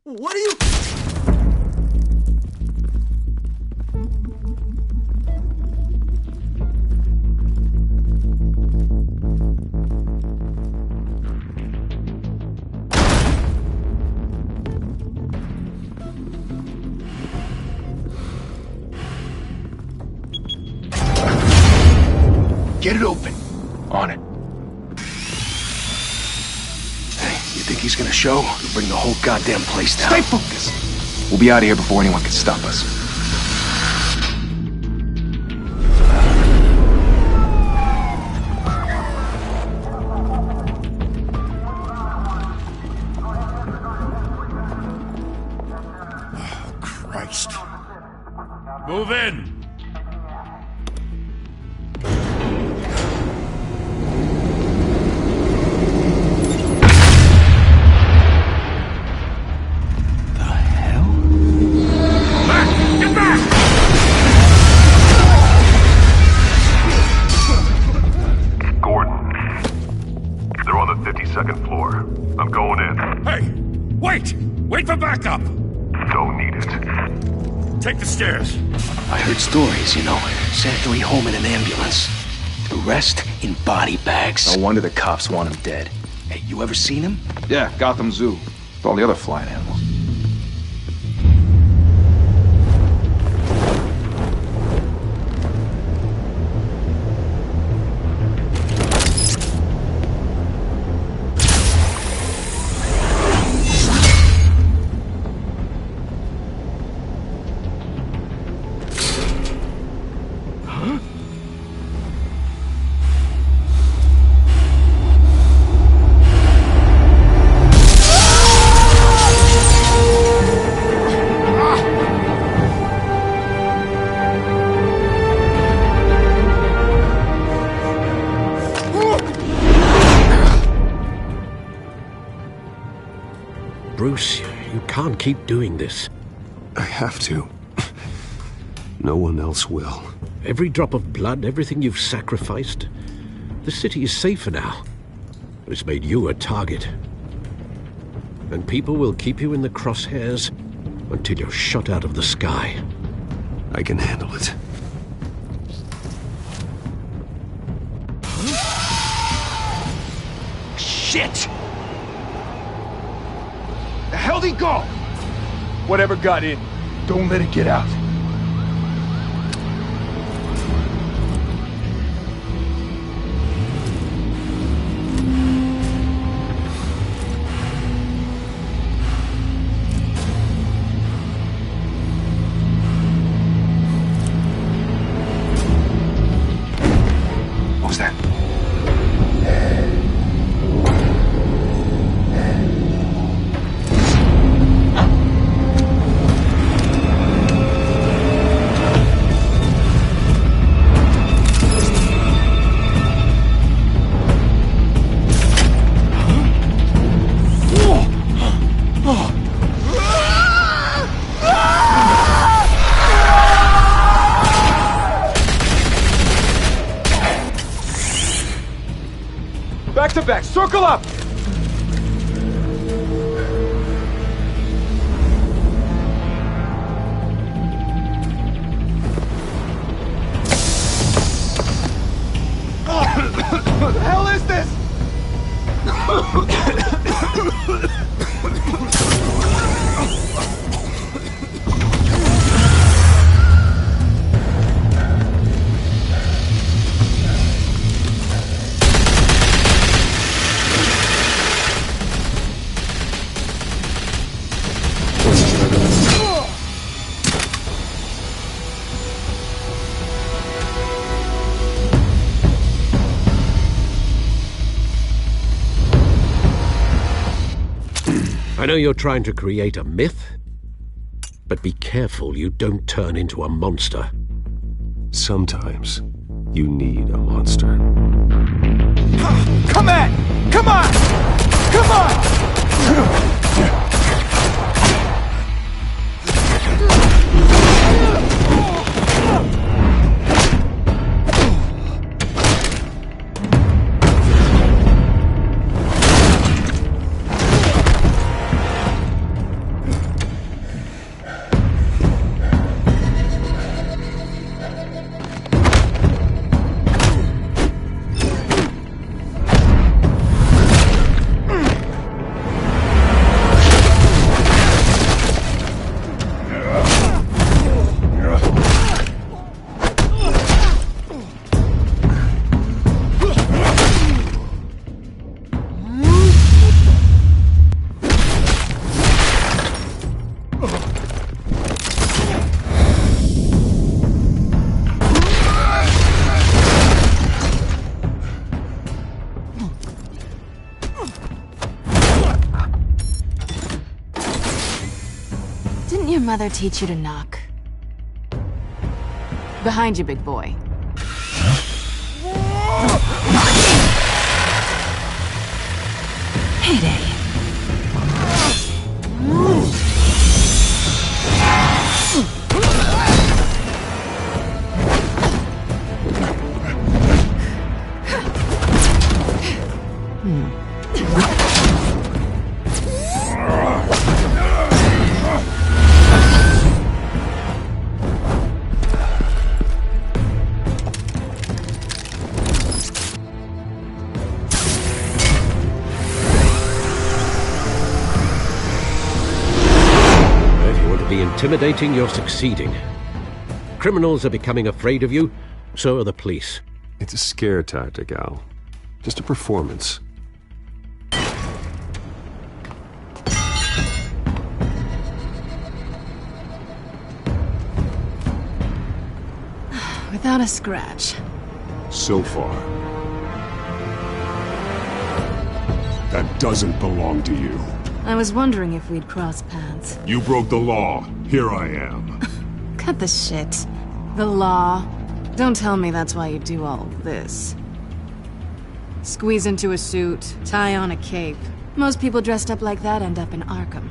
What are you... Get it open. On it. Hey, you think he's gonna show? He'll bring the whole goddamn place down. Stay focused! We'll be out of here before anyone can stop us. Oh, Christ. Move in! Second floor. I'm going in. Hey! Wait! Wait for backup! Don't need it. Take the stairs. I heard stories, you know. Sent 3 home in an ambulance. The rest in body bags. No wonder the cops want him dead. Hey, you ever seen him? Yeah, Gotham Zoo. With all the other flying animals. Bruce, you can't keep doing this. I have to. No one else will. Every drop of blood, everything you've sacrificed. The city is safer now. It's made you a target. And people will keep you in the crosshairs until you're shot out of the sky. I can handle it. Shit! The hell'd he go? Whatever got in, don't let it get out. What was that? Back to back, circle up! I know you're trying to create a myth, but be careful you don't turn into a monster. Sometimes you need a monster. Come on! Come on! Come on! Didn't your mother teach you to knock? Behind you, big boy. Heyday. Intimidating, you're succeeding. Criminals are becoming afraid of you, so are the police. It's a scare tactic, Al. Just a performance. Without a scratch. So far. That doesn't belong to you. I was wondering if we'd cross paths. You broke the law. Here I am. Cut the shit. The law. Don't tell me that's why you do all this. Squeeze into a suit, tie on a cape. Most people dressed up like that end up in Arkham.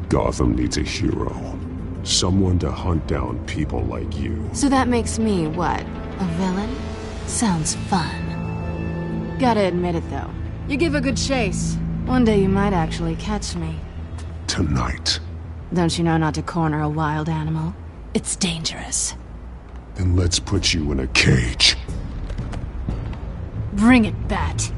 Gotham needs a hero. Someone to hunt down people like you. So that makes me, what, a villain? Sounds fun. Gotta admit it, though. You give a good chase. One day you might actually catch me. Tonight. Don't you know not to corner a wild animal? It's dangerous. Then let's put you in a cage. Bring it, Bat.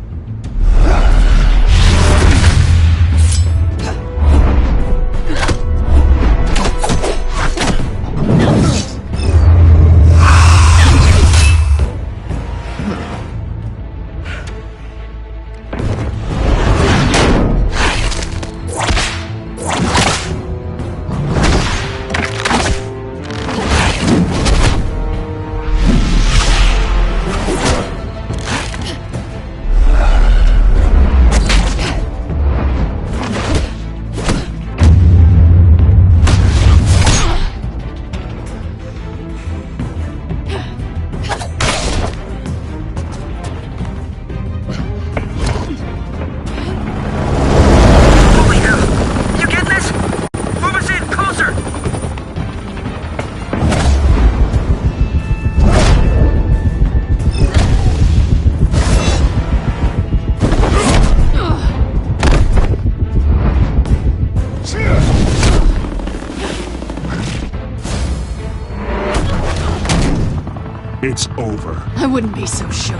It's over. I wouldn't be so sure.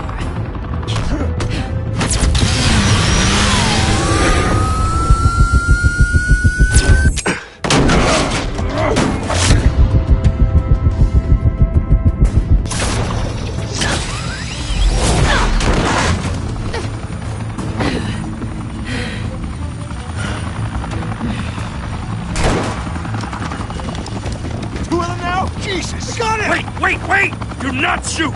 Two of them now? Jesus! Got it! Wait! Do not shoot!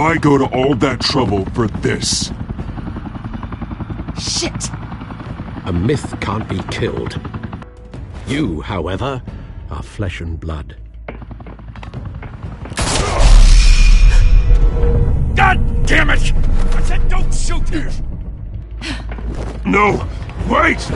Why go to all that trouble for this? Shit! A myth can't be killed. You, however, are flesh and blood. God damn it! I said don't shoot him! No! Wait!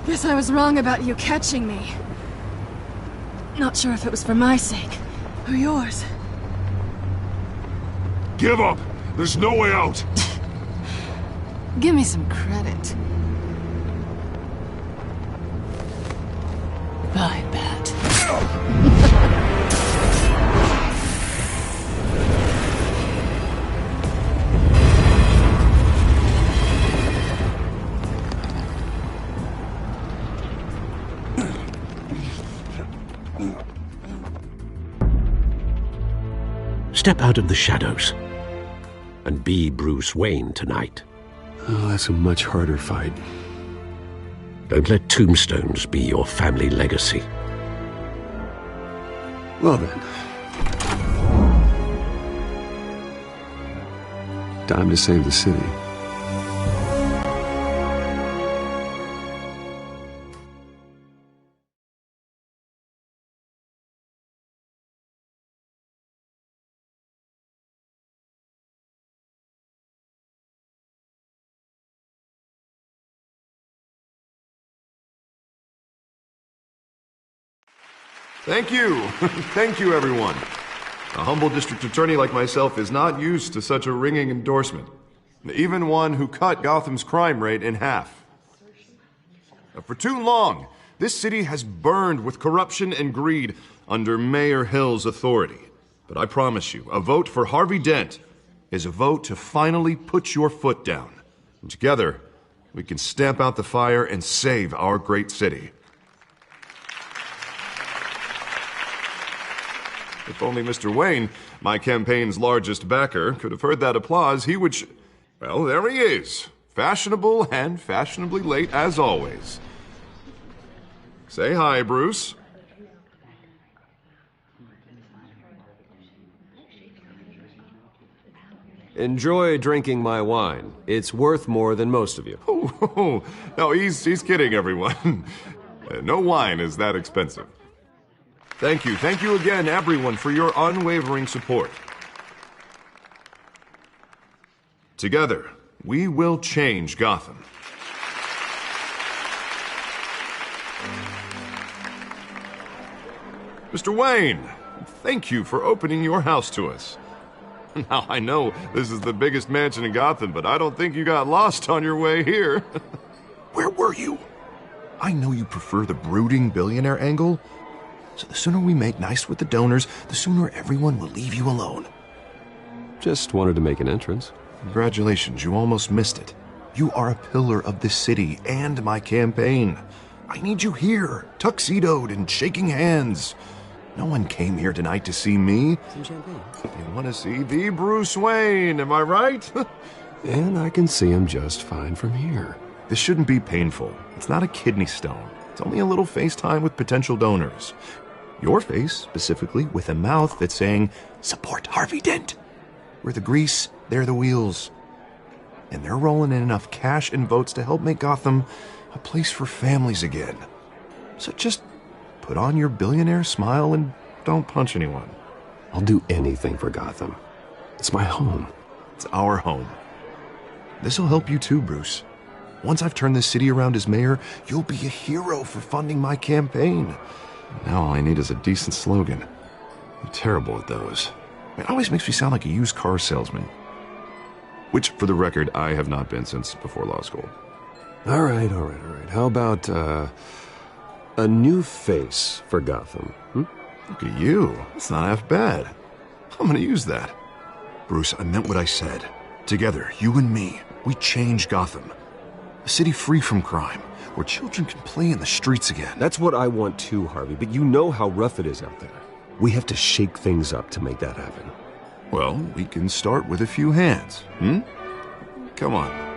Guess I was wrong about you catching me. Not sure if it was for my sake, or yours. Give up! There's no way out! Give me some credit. Bye, Bat. Step out of the shadows and be Bruce Wayne tonight. Oh, that's a much harder fight. Don't let tombstones be your family legacy. Well then. Time to save the city. Thank you. Thank you, everyone. A humble district attorney like myself is not used to such a ringing endorsement. Even one who cut Gotham's crime rate in half. For too long, this city has burned with corruption and greed under Mayor Hill's authority. But I promise you, a vote for Harvey Dent is a vote to finally put your foot down. And together, we can stamp out the fire and save our great city. If only Mr. Wayne, my campaign's largest backer, could have heard that applause, he would well, there he is. Fashionable and fashionably late as always. Say hi, Bruce. Enjoy drinking my wine. It's worth more than most of you. Oh, no, he's kidding, everyone. No wine is that expensive. Thank you again, everyone, for your unwavering support. Together, we will change Gotham. Mr. Wayne, thank you for opening your house to us. Now, I know this is the biggest mansion in Gotham, but I don't think you got lost on your way here. Where were you? I know you prefer the brooding billionaire angle, so the sooner we make nice with the donors, the sooner everyone will leave you alone. Just wanted to make an entrance. Congratulations, you almost missed it. You are a pillar of this city and my campaign. I need you here, tuxedoed and shaking hands. No one came here tonight to see me. Some champagne. They want to see the Bruce Wayne, am I right? And I can see him just fine from here. This shouldn't be painful. It's not a kidney stone. It's only a little FaceTime with potential donors. Your face, specifically, with a mouth that's saying, support Harvey Dent. We're the grease, they're the wheels. And they're rolling in enough cash and votes to help make Gotham a place for families again. So just put on your billionaire smile and don't punch anyone. I'll do anything for Gotham. It's my home. It's our home. This'll help you too, Bruce. Once I've turned this city around as mayor, you'll be a hero for funding my campaign. Now all I need is a decent slogan. I'm terrible at those. It always makes me sound like a used car salesman. Which, for the record, I have not been since before law school. All right. How about, a new face for Gotham? Look at you. It's not half bad. I'm gonna use that. Bruce, I meant what I said. Together, you and me, we change Gotham. A city free from crime, where children can play in the streets again. That's what I want too, Harvey, but you know how rough it is out there. We have to shake things up to make that happen. Well, we can start with a few hands, Come on.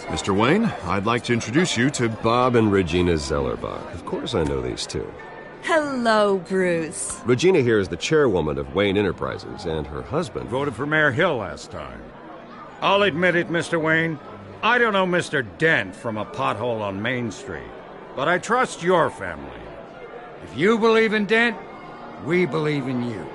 Mr. Wayne, I'd like to introduce you to Bob and Regina Zellerbach. Of course I know these two. Hello, Bruce. Regina here is the chairwoman of Wayne Enterprises, and her husband voted for Mayor Hill last time. I'll admit it, Mr. Wayne. I don't know Mr. Dent from a pothole on Main Street, but I trust your family. If you believe in Dent, we believe in you.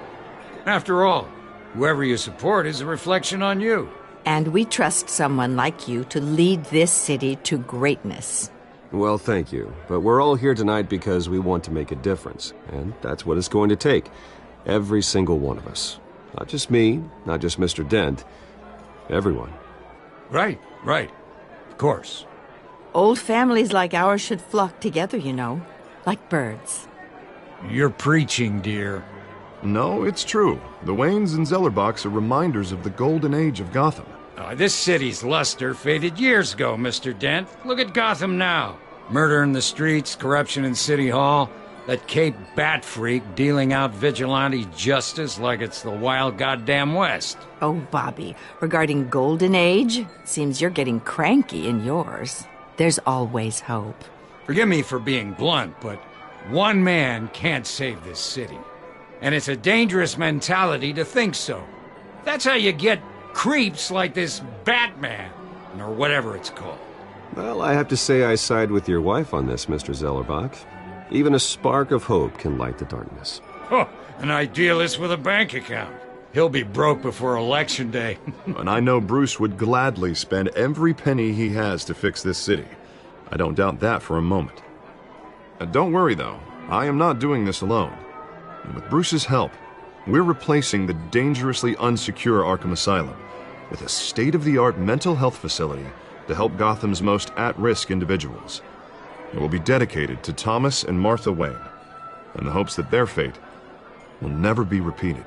After all, whoever you support is a reflection on you. And we trust someone like you to lead this city to greatness. Well, thank you. But we're all here tonight because we want to make a difference. And that's what it's going to take. Every single one of us. Not just me, not just Mr. Dent. Everyone. Right. Of course. Old families like ours should flock together, you know. Like birds. You're preaching, dear. No, it's true. The Waynes and Zellerbachs are reminders of the golden age of Gotham. This city's luster faded years ago, Mr. Dent. Look at Gotham now. Murder in the streets, corruption in City Hall, that Cape Bat freak dealing out vigilante justice like it's the wild goddamn West. Oh, Bobby, regarding Golden Age, seems you're getting cranky in yours. There's always hope. Forgive me for being blunt, but one man can't save this city. And it's a dangerous mentality to think so. That's how you get creeps like this Batman, or whatever it's called. Well, I have to say I side with your wife on this, Mr. Zellerbach. Even a spark of hope can light the darkness. Oh, an idealist with a bank account. He'll be broke before Election Day. And I know Bruce would gladly spend every penny he has to fix this city. I don't doubt that for a moment. Don't worry, though. I am not doing this alone. And with Bruce's help, we're replacing the dangerously unsecure Arkham Asylum with a state-of-the-art mental health facility to help Gotham's most at-risk individuals. It will be dedicated to Thomas and Martha Wayne, in the hopes that their fate will never be repeated.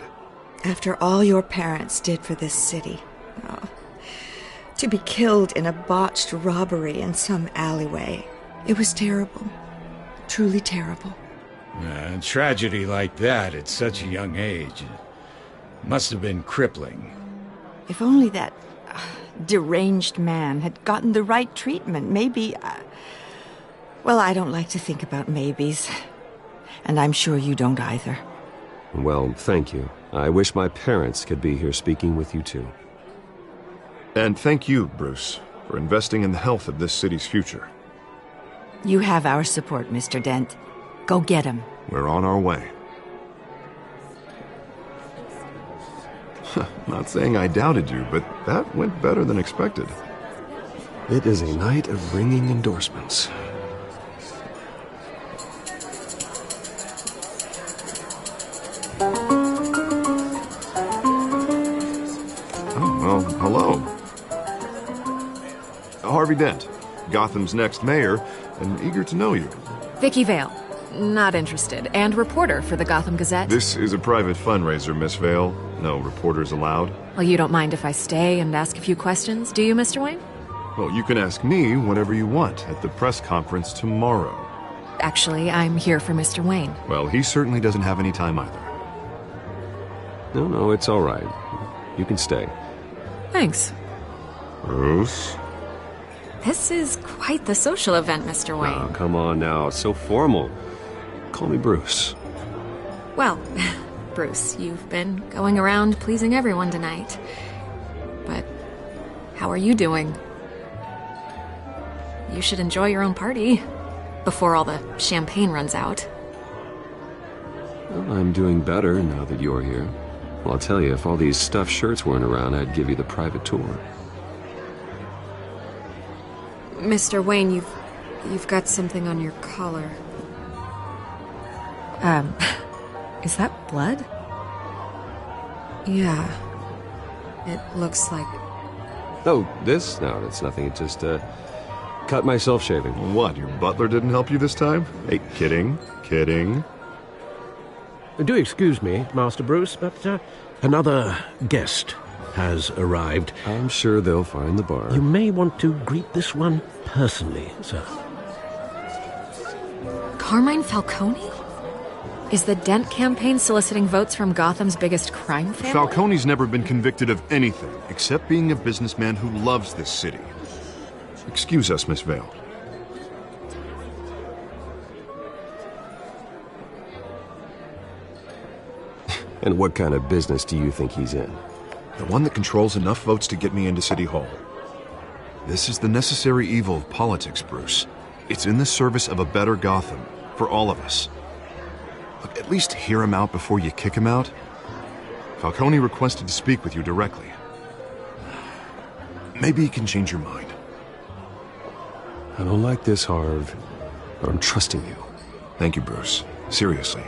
After all your parents did for this city, to be killed in a botched robbery in some alleyway, it was terrible. Truly terrible. A tragedy like that at such a young age must have been crippling. If only that deranged man had gotten the right treatment, maybe... Well, I don't like to think about maybes. And I'm sure you don't either. Well, thank you. I wish my parents could be here speaking with you too. And thank you, Bruce, for investing in the health of this city's future. You have our support, Mr. Dent. Go get him. We're on our way. Not saying I doubted you, but that went better than expected. It is a night of ringing endorsements. Oh, well, hello. Harvey Dent, Gotham's next mayor, and eager to know you. Vicky Vale. Not interested. And reporter for the Gotham Gazette. This is a private fundraiser, Miss Vale. No reporters allowed. Well, you don't mind if I stay and ask a few questions, do you, Mr. Wayne? Well, you can ask me whatever you want at the press conference tomorrow. Actually, I'm here for Mr. Wayne. Well, he certainly doesn't have any time either. No, it's all right. You can stay. Thanks. Bruce? This is quite the social event, Mr. Wayne. Oh, come on now. It's so formal. Call me Bruce. Well, Bruce. You've been going around pleasing everyone tonight. But how are you doing? You should enjoy your own party before all the champagne runs out. Well, I'm doing better now that you're here. Well, I'll tell you, if all these stuffed shirts weren't around, I'd give you the private tour. Mr. Wayne, you've got something on your collar. Is that blood? Yeah. It looks like... Oh, this? No, that's nothing. It just, cut myself shaving. What, your butler didn't help you this time? Hey, kidding. Do excuse me, Master Bruce, but another guest has arrived. I'm sure they'll find the bar. You may want to greet this one personally, sir. Carmine Falcone? Is the Dent campaign soliciting votes from Gotham's biggest crime family? Falcone's never been convicted of anything, except being a businessman who loves this city. Excuse us, Miss Vale. And what kind of business do you think he's in? The one that controls enough votes to get me into City Hall. This is the necessary evil of politics, Bruce. It's in the service of a better Gotham, for all of us. Look, at least hear him out before you kick him out. Falcone requested to speak with you directly. Maybe he can change your mind. I don't like this, Harv, but I'm trusting you. Thank you, Bruce. Seriously.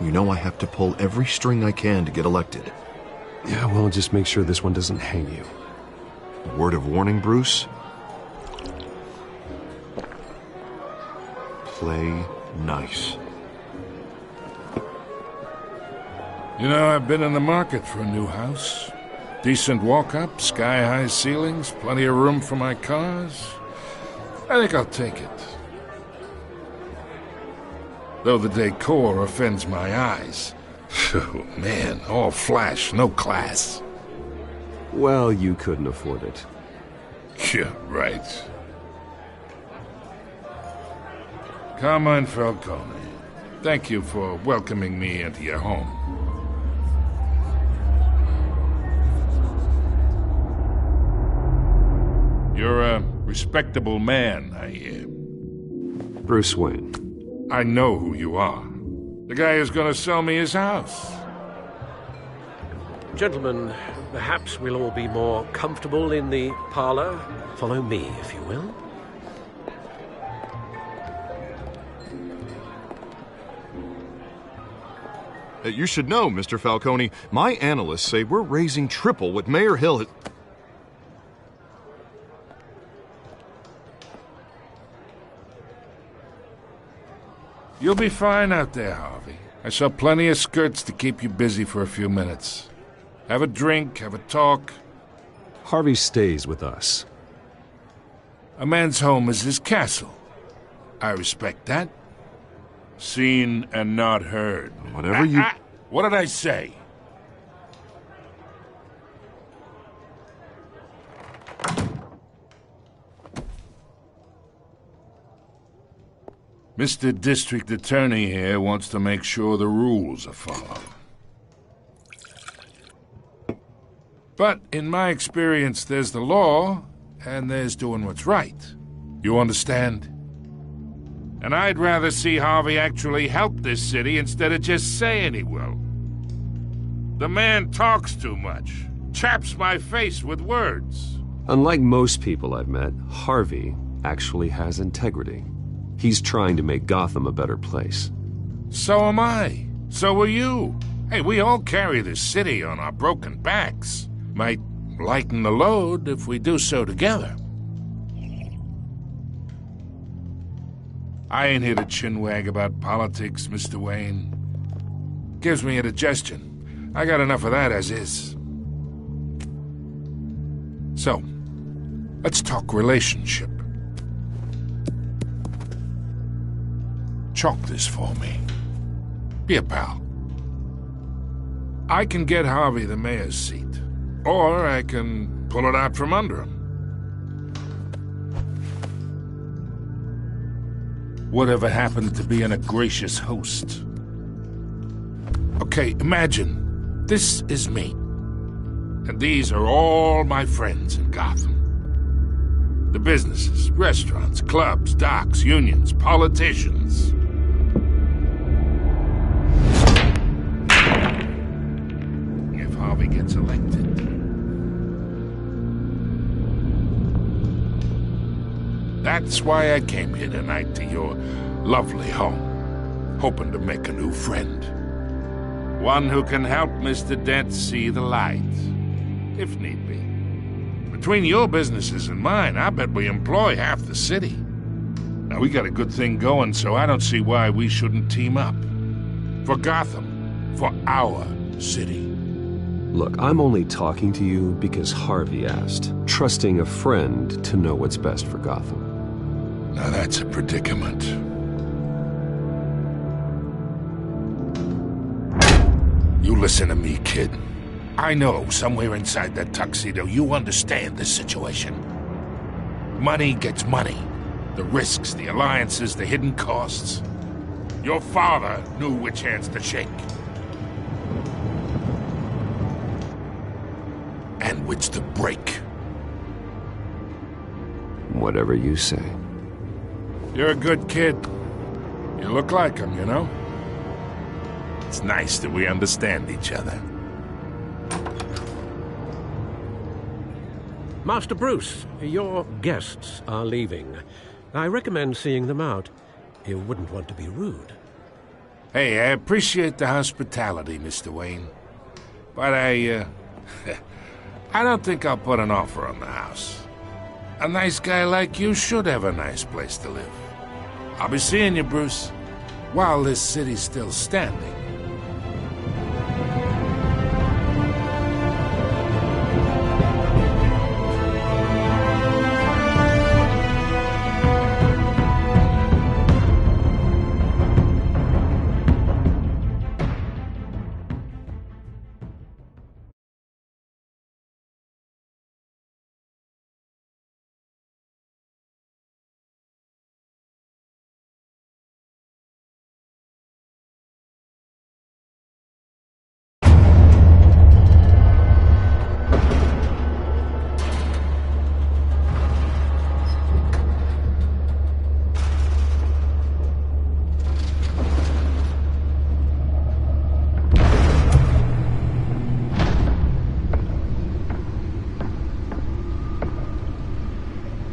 You know I have to pull every string I can to get elected. Yeah, well, just make sure this one doesn't hang you. A word of warning, Bruce? Play nice. You know, I've been in the market for a new house. Decent walk-up, sky-high ceilings, plenty of room for my cars. I think I'll take it. Though the decor offends my eyes. Oh, man, all flash, no class. Well, you couldn't afford it. Yeah, right. Carmine Falcone, thank you for welcoming me into your home. You're a respectable man, I hear. Bruce Wayne. I know who you are. The guy who's gonna sell me his house. Gentlemen, perhaps we'll all be more comfortable in the parlor. Follow me, if you will. You should know, Mr. Falcone, my analysts say we're raising triple what Mayor Hill had... You'll be fine out there, Harvey. I saw plenty of skirts to keep you busy for a few minutes. Have a drink, have a talk. Harvey stays with us. A man's home is his castle. I respect that. Seen and not heard. Whatever you... What did I say? Mr. District Attorney here wants to make sure the rules are followed. But in my experience, there's the law, and there's doing what's right. You understand? And I'd rather see Harvey actually help this city instead of just saying he will. The man talks too much, chaps my face with words. Unlike most people I've met, Harvey actually has integrity. He's trying to make Gotham a better place. So am I. So are you. Hey, we all carry this city on our broken backs. Might lighten the load if we do so together. I ain't here to chinwag about politics, Mr. Wayne. Gives me indigestion. I got enough of that as is. So, let's talk relationship. Chalk this for me. Be a pal. I can get Harvey the mayor's seat, or I can pull it out from under him. Whatever happened to being a gracious host? A Okay, imagine, this is me. And these are all my friends in Gotham. The businesses, restaurants, clubs, docks, unions, politicians. If Harvey gets elected. That's why I came here tonight to your lovely home, hoping to make a new friend. One who can help Mr. Dent see the light, if need be. Between your businesses and mine, I bet we employ half the city. Now, we got a good thing going, so I don't see why we shouldn't team up. For Gotham, for our city. Look, I'm only talking to you because Harvey asked, trusting a friend to know what's best for Gotham. Now that's a predicament. You listen to me, kid. I know somewhere inside that tuxedo you understand this situation. Money gets money. The risks, the alliances, the hidden costs. Your father knew which hands to shake. And which to break. Whatever you say. You're a good kid. You look like him, you know? It's nice that we understand each other. Master Bruce, your guests are leaving. I recommend seeing them out. You wouldn't want to be rude. Hey, I appreciate the hospitality, Mr. Wayne. But I don't think I'll put an offer on the house. A nice guy like you should have a nice place to live. I'll be seeing you, Bruce, while this city's still standing.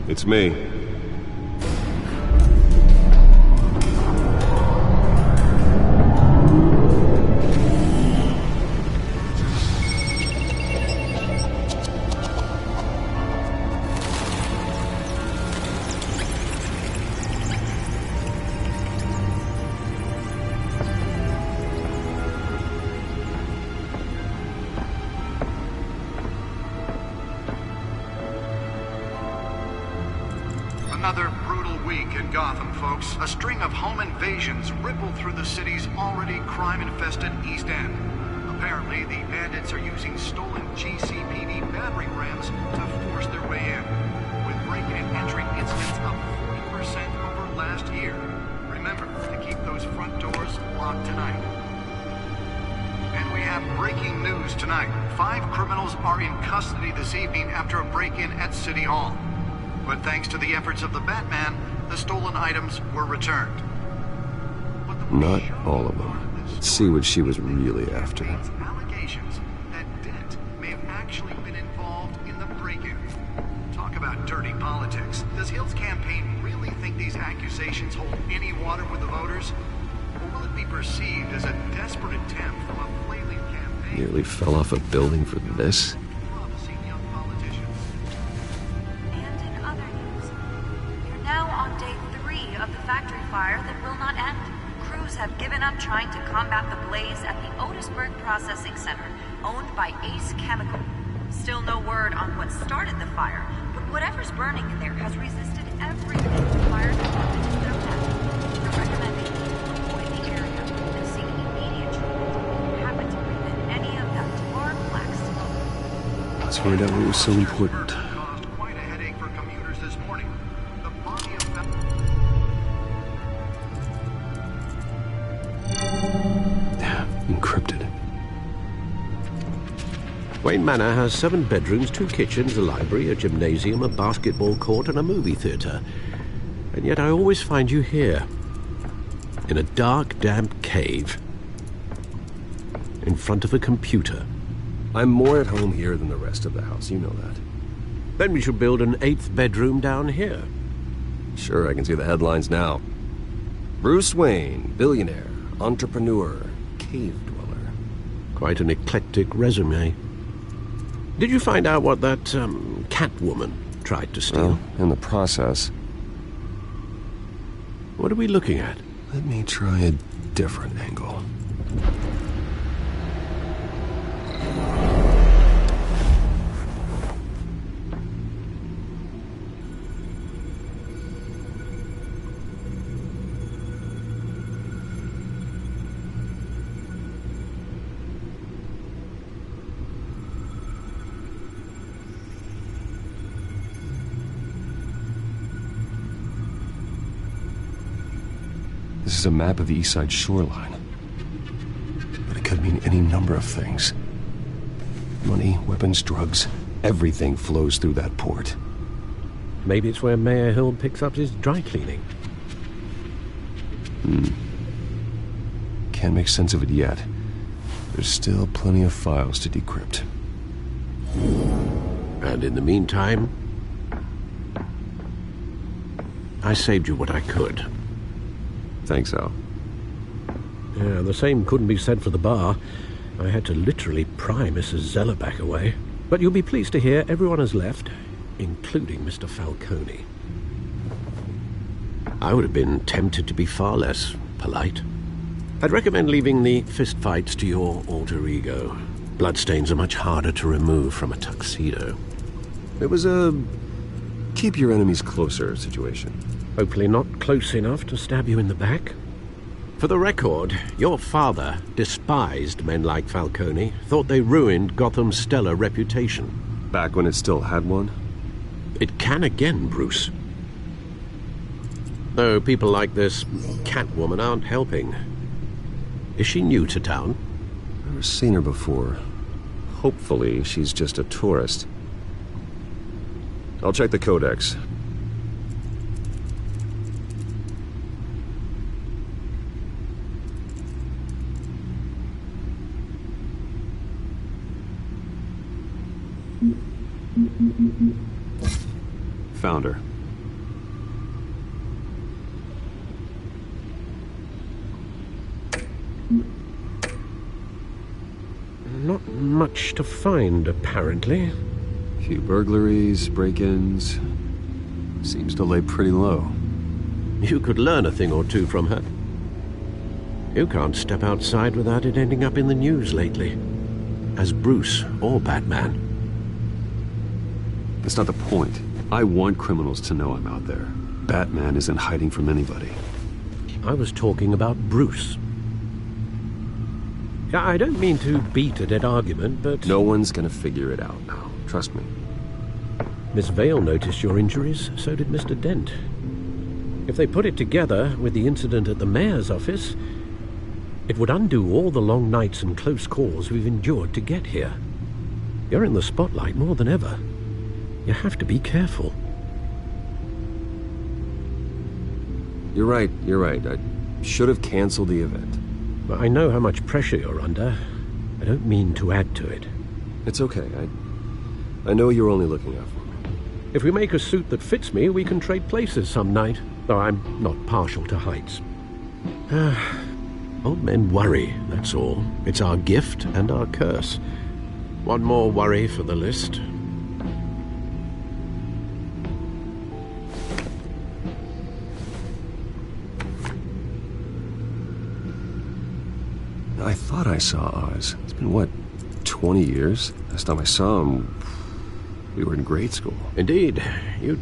It's me. Another brutal week in Gotham, folks. A string of home invasions ripple through the city's already crime-infested East End. Apparently, the bandits are using stolen GCPD battering rams to force their way in, with break-in and entry incidents up 40% over last year. Remember to keep those front doors locked tonight. And we have breaking news tonight. 5 criminals are in custody this evening after a break-in at City Hall. But thanks to the efforts of the Batman, the stolen items were returned. Not all of them. Let's see what she was really after. Allegations that Dent may have actually been involved in the break-in. Talk about dirty politics. Does Hill's campaign really think these accusations hold any water with the voters? Or will it be perceived as a desperate attempt from a flailing campaign? Nearly fell off a building for this? Fire that will not end. Crews have given up trying to combat the blaze at the Otisburg Processing Center, owned by Ace Chemical. Still no word on what started the fire, but whatever's burning in there has resisted everything the fire department has thrown at it. They're recommending avoid the area and seek immediate treatment if you happen to breathe in any of that dark black smoke. Let's find out what was so important. Encrypted. Wayne Manor has 7 bedrooms, 2 kitchens, a library, a gymnasium, a basketball court, and a movie theatre. And yet I always find you here, in a dark, damp cave, in front of a computer. I'm more at home here than the rest of the house, you know that. Then we should build an 8th bedroom down here. Sure, I can see the headlines now. Bruce Wayne, billionaire, entrepreneur, cave dweller. Quite an eclectic resume. Did you find out what that, Catwoman tried to steal? Well, in the process. What are we looking at? Let me try a different angle. This is a map of the East Side shoreline. But it could mean any number of things. Money, weapons, drugs, everything flows through that port. Maybe it's where Mayor Hill picks up his dry cleaning. Can't make sense of it yet. There's still plenty of files to decrypt. And in the meantime, I saved you what I could. Thanks, Al. Yeah, the same couldn't be said for the bar. I had to literally pry Mrs. Zeller back away. But you'll be pleased to hear everyone has left, including Mr. Falcone. I would have been tempted to be far less polite. I'd recommend leaving the fistfights to your alter ego. Bloodstains are much harder to remove from a tuxedo. It was a keep your enemies closer situation. Hopefully not close enough to stab you in the back. For the record, your father despised men like Falcone, thought they ruined Gotham's stellar reputation. Back when it still had one? It can again, Bruce. Though people like this Catwoman aren't helping. Is she new to town? Never seen her before. Hopefully she's just a tourist. I'll check the codex. Found her. Not much to find, apparently. Few burglaries, break-ins. Seems to lay pretty low. You could learn a thing or two from her. You can't step outside without it ending up in the news lately. As Bruce or Batman. That's not the point. I want criminals to know I'm out there. Batman isn't hiding from anybody. I was talking about Bruce. I don't mean to beat a dead argument, but... No one's gonna figure it out now. Trust me. Miss Vale noticed your injuries, so did Mr. Dent. If they put it together with the incident at the mayor's office, it would undo all the long nights and close calls we've endured to get here. You're in the spotlight more than ever. You have to be careful. You're right. I should have canceled the event. But I know how much pressure you're under. I don't mean to add to it. It's okay. I know you're only looking out for me. If we make a suit that fits me, we can trade places some night. Though I'm not partial to heights. Old men worry, that's all. It's our gift and our curse. One more worry for the list. I thought I saw Oz. It's been, what, 20 years? Last time I saw him, we were in grade school. Indeed. You...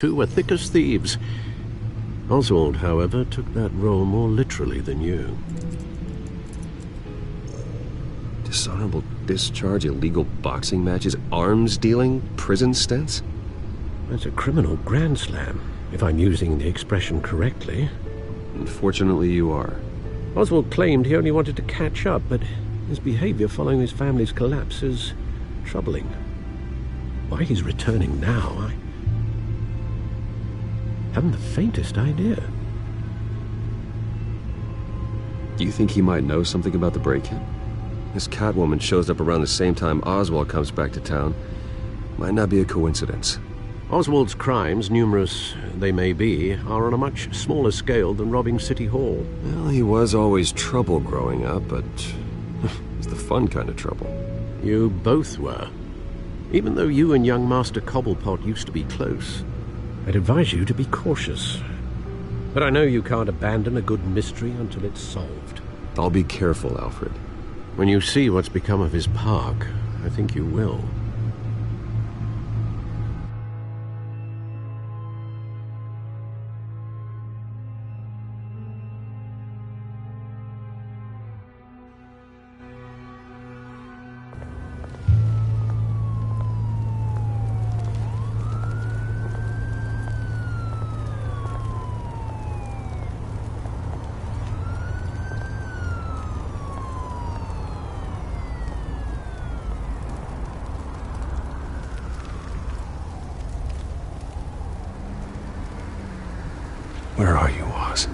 two were thick as thieves. Oswald, however, took that role more literally than you. Dishonorable discharge, illegal boxing matches, arms dealing, prison stints? That's a criminal grand slam, if I'm using the expression correctly. Unfortunately, you are. Oswald claimed he only wanted to catch up, but his behavior following his family's collapse is troubling. Why he's returning now, I haven't the faintest idea. Do you think he might know something about the break-in? This Catwoman shows up around the same time Oswald comes back to town. Might not be a coincidence. Oswald's crimes, numerous they may be, are on a much smaller scale than robbing City Hall. Well, he was always trouble growing up, but it's the fun kind of trouble. You both were. Even though you and young Master Cobblepot used to be close, I'd advise you to be cautious. But I know you can't abandon a good mystery until it's solved. I'll be careful, Alfred. When you see what's become of his park, I think you will. Where are you, Oz?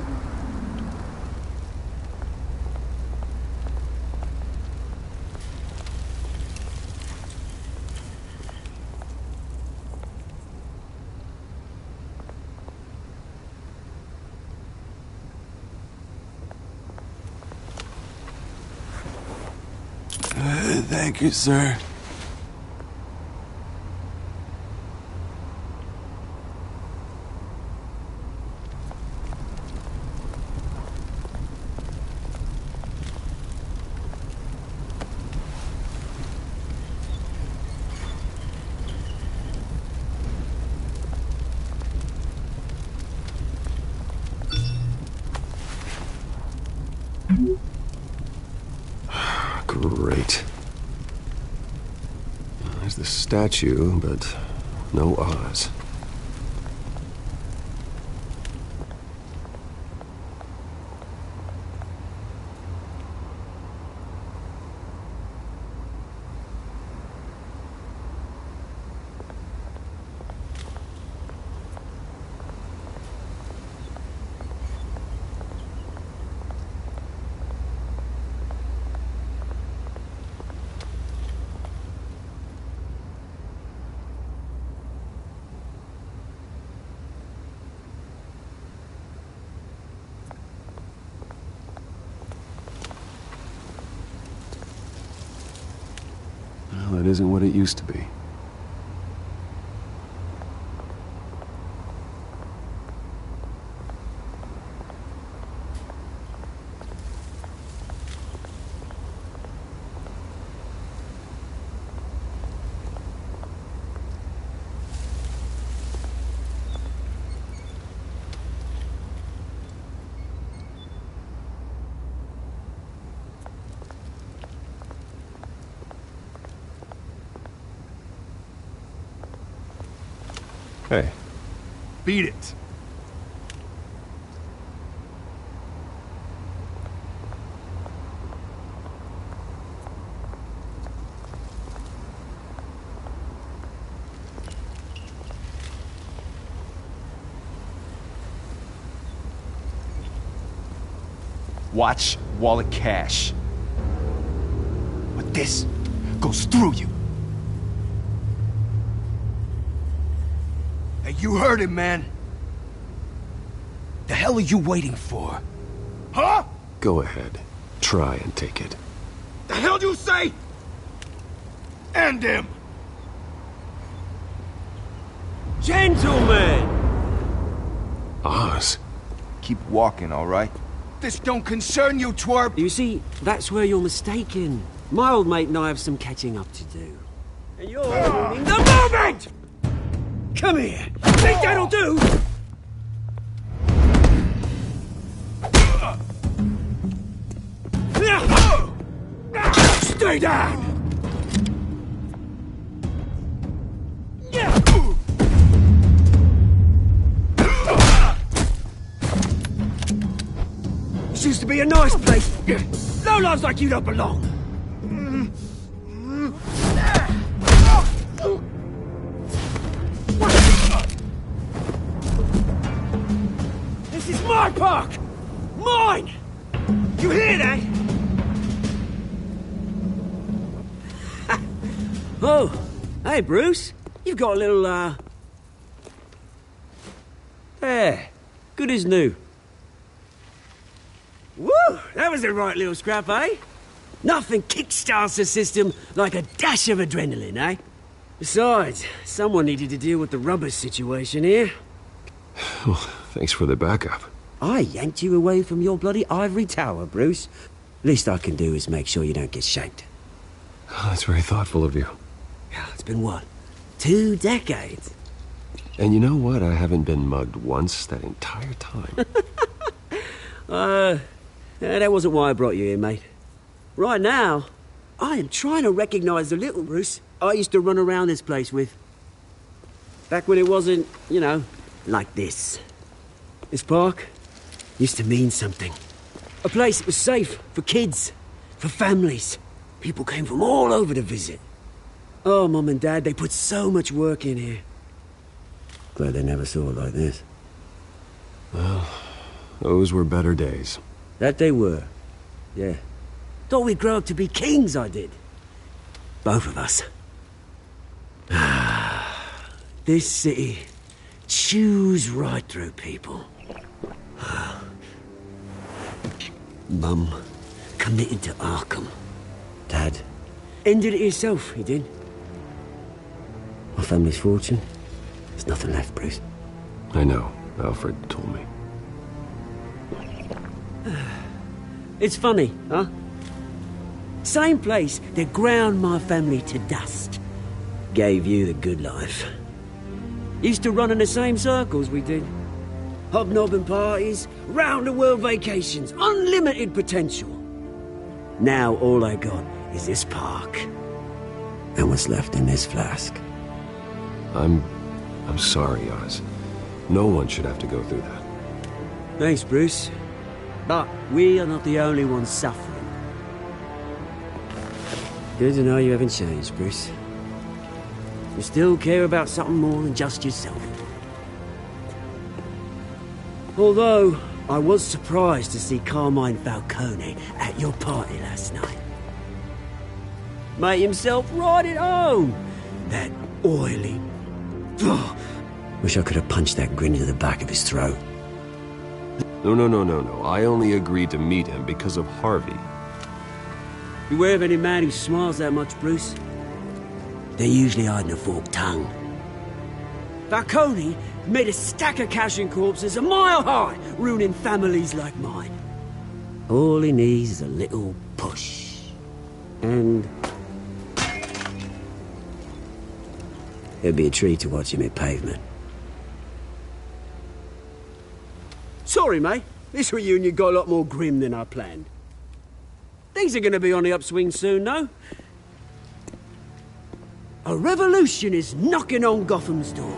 Thank you, sir. Great. There's the statue, but no Oz. Well, it isn't what it used to be. Hey. Beat it. Watch wallet cash. But this goes through you. Hey, you heard him, man. The hell are you waiting for? Huh? Go ahead. Try and take it. The hell do you say? End him! Gentlemen! Oz. Keep walking, all right? This don't concern you, twerp! You see, that's where you're mistaken. My old mate and I have some catching up to do. And you're ruining the moment! Come here! Think that'll do? Stay down! This used to be a nice place. No lives like you don't belong. This is my park! Mine! You hear that? Oh, hey, Bruce. You've got a little, There. Good as new. Woo! That was a right little scrap, eh? Nothing kickstarts the system like a dash of adrenaline, eh? Besides, someone needed to deal with the rubber situation here. Well, thanks for the backup. I yanked you away from your bloody ivory tower, Bruce. Least I can do is make sure you don't get shanked. Oh, that's very thoughtful of you. It's been what? 2 decades? And you know what? I haven't been mugged once that entire time. That wasn't why I brought you here, mate. Right now, I am trying to recognize the little Bruce I used to run around this place with. Back when it wasn't, you know, like this. This park used to mean something. A place that was safe for kids, for families. People came from all over to visit. Oh, Mum and Dad, they put so much work in here. Glad they never saw it like this. Well, those were better days. That they were. Yeah. Thought we'd grow up to be kings, I did. Both of us. This city chews right through people. Mum committed to Arkham. Dad ended it himself, he did. My family's fortune. There's nothing left, Bruce. I know. Alfred told me. It's funny, huh? Same place that ground my family to dust. Gave you the good life. Used to run in the same circles we did. Hobnobbing parties, round-the-world vacations, unlimited potential. Now all I got is this park. And what's left in this flask. I'm sorry, Oz. No one should have to go through that. Thanks, Bruce. But we are not the only ones suffering. Good to know you haven't changed, Bruce. You still care about something more than just yourself. Although, I was surprised to see Carmine Falcone at your party last night. Made himself right at home. That oily... Ugh. Wish I could have punched that grin into the back of his throat. No. I only agreed to meet him because of Harvey. Beware of any man who smiles that much, Bruce. They're usually hiding a forked tongue. Falcone made a stack of cashing corpses a mile high, ruining families like mine. All he needs is a little push. And... it'll be a treat to watch him hit pavement. Sorry, mate. This reunion got a lot more grim than I planned. Things are going to be on the upswing soon, though. A revolution is knocking on Gotham's door.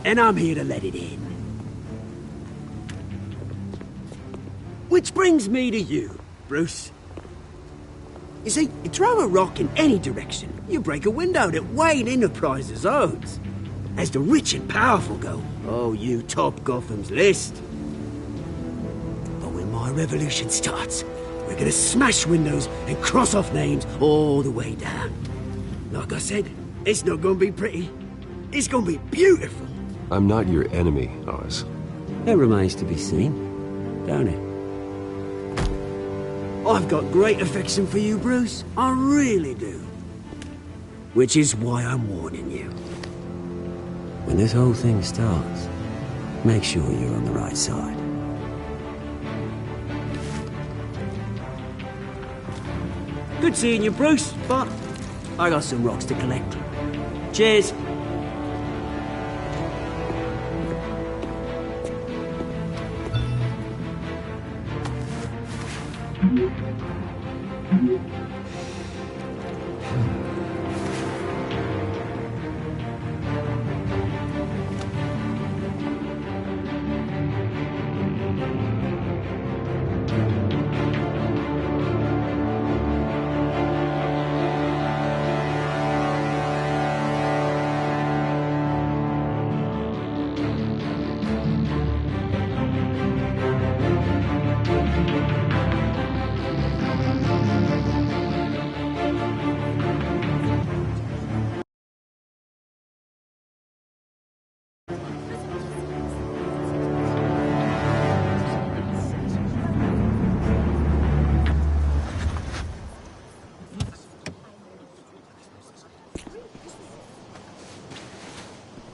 And I'm here to let it in. Which brings me to you, Bruce. You see, you throw a rock in any direction, you break a window that Wayne Enterprises owns. As the rich and powerful go, oh, you top Gotham's list. But when my revolution starts, we're gonna smash windows and cross off names all the way down. Like I said, it's not gonna be pretty. It's gonna be beautiful. I'm not your enemy, Oz. That remains to be seen, don't it? I've got great affection for you, Bruce. I really do. Which is why I'm warning you. When this whole thing starts, make sure you're on the right side. Good seeing you, Bruce, but I got some rocks to collect. Cheers.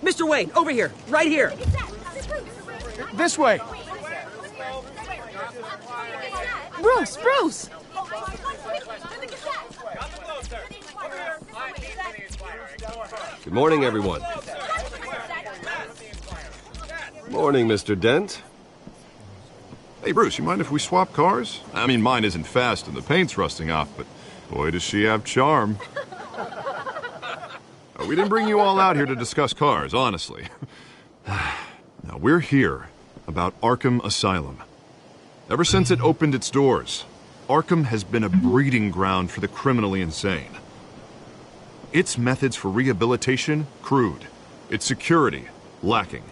Mr. Wayne, over here, right here. This way. Bruce! Good morning, everyone. Morning, Mr. Dent. Hey, Bruce, you mind if we swap cars? I mean, mine isn't fast and the paint's rusting off, but boy, does she have charm. We didn't bring you all out here to discuss cars, honestly. Now, we're here about Arkham Asylum. Ever since it opened its doors, Arkham has been a breeding ground for the criminally insane. Its methods for rehabilitation, crude. Its security, lacking.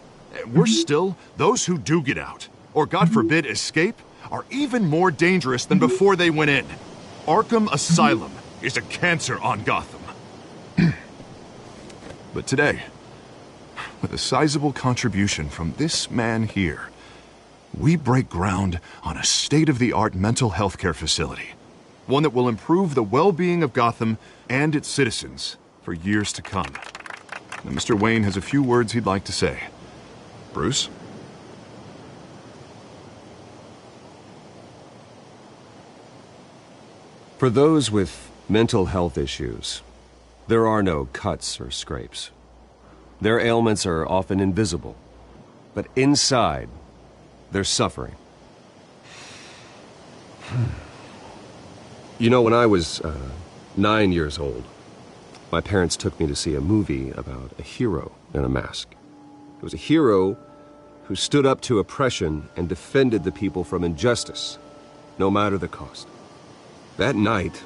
Worse still, those who do get out, or God forbid escape, are even more dangerous than before they went in. Arkham Asylum is a cancer on Gotham. But today, with a sizable contribution from this man here, we break ground on a state-of-the-art mental health care facility. One that will improve the well-being of Gotham and its citizens for years to come. Now, Mr. Wayne has a few words he'd like to say. Bruce? For those with mental health issues, there are no cuts or scrapes. Their ailments are often invisible, but inside, they're suffering. You know, when I was 9 years old, my parents took me to see a movie about a hero in a mask. It was a hero who stood up to oppression and defended the people from injustice, no matter the cost. That night,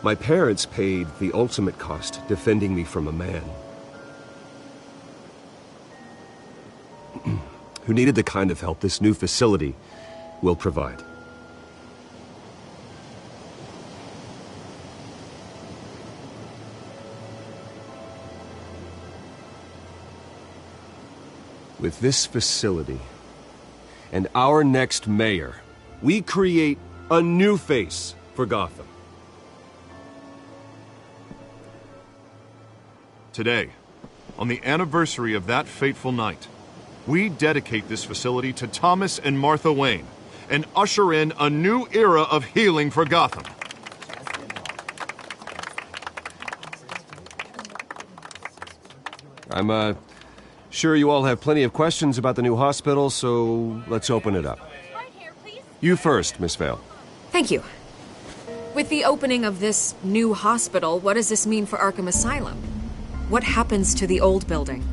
my parents paid the ultimate cost defending me from a man who needed the kind of help this new facility will provide. With this facility and our next mayor, we create a new face for Gotham. Today, on the anniversary of that fateful night, we dedicate this facility to Thomas and Martha Wayne and usher in a new era of healing for Gotham. I'm sure you all have plenty of questions about the new hospital, so let's open it up. You first, Miss Vale. Thank you. With the opening of this new hospital, what does this mean for Arkham Asylum? What happens to the old building?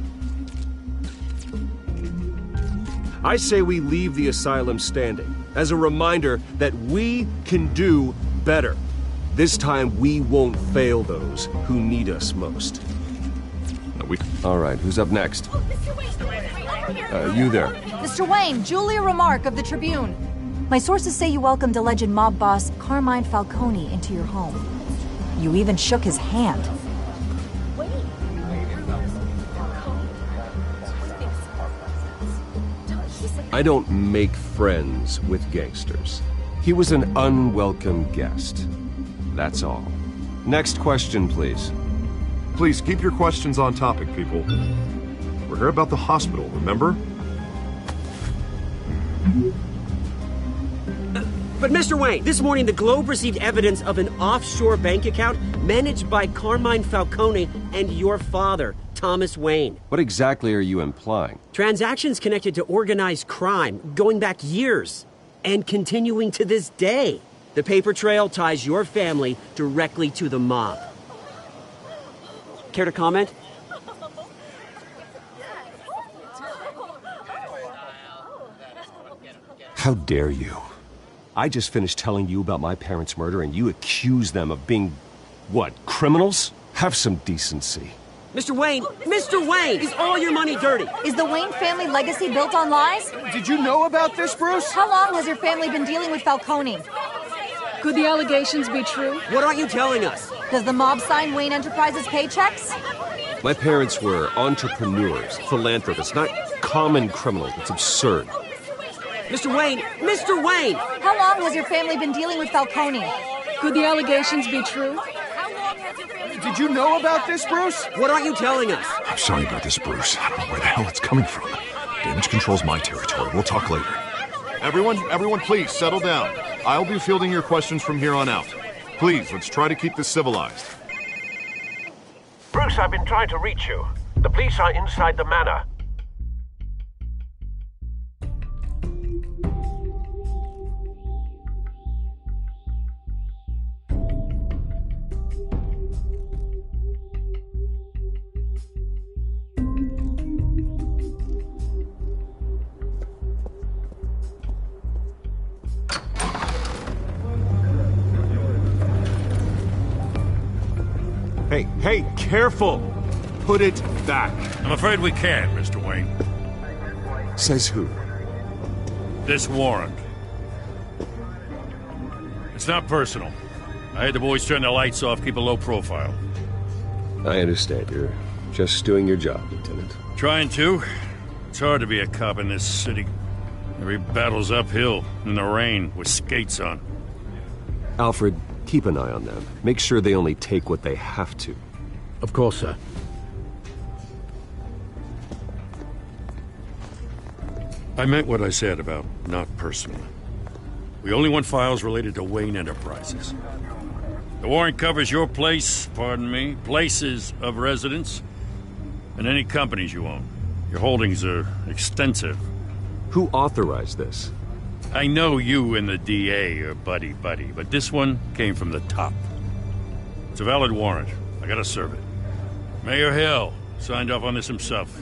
I say we leave the asylum standing as a reminder that we can do better. This time we won't fail those who need us most. All right, who's up next? You there. Mr. Wayne, Julia Remark of the Tribune. My sources say you welcomed alleged mob boss Carmine Falcone into your home. You even shook his hand. I don't make friends with gangsters. He was an unwelcome guest. That's all. Next question, please. Please keep your questions on topic, people. We're here about the hospital, remember? But Mr. Wayne, this morning the Globe received evidence of an offshore bank account managed by Carmine Falcone and your father, Thomas Wayne. What exactly are you implying? Transactions connected to organized crime going back years and continuing to this day. The paper trail ties your family directly to the mob. Care to comment? How dare you? I just finished telling you about my parents' murder and you accuse them of being, what, criminals? Have some decency. Mr. Wayne, is all your money dirty? Is the Wayne family legacy built on lies? Did you know about this, Bruce? How long has your family been dealing with Falcone? Could the allegations be true? What aren't you telling us? Does the mob sign Wayne Enterprises paychecks? My parents were entrepreneurs, philanthropists, not common criminals. It's absurd. Mr. Wayne! How long has your family been dealing with Falcone? Could the allegations be true? How long has your family Did you know about this, Bruce? What aren't you telling us? I'm sorry about this, Bruce. I don't know where the hell it's coming from. Damage control's my territory. We'll talk later. Everyone, please settle down. I'll be fielding your questions from here on out. Please, let's try to keep this civilized. Bruce, I've been trying to reach you. The police are inside the manor. Hey, careful! Put it back. I'm afraid we can't, Mr. Wayne. Says who? This warrant. It's not personal. I had the boys turn the lights off, keep a low profile. I understand. You're just doing your job, Lieutenant. Trying to. It's hard to be a cop in this city. Every battle's uphill, in the rain, with skates on. Alfred, keep an eye on them. Make sure they only take what they have to. Of course, sir. I meant what I said about not personal. We only want files related to Wayne Enterprises. The warrant covers your place, pardon me, places of residence, and any companies you own. Your holdings are extensive. Who authorized this? I know you and the DA are buddy-buddy, but this one came from the top. It's a valid warrant. I gotta serve it. Mayor Hill signed off on this himself.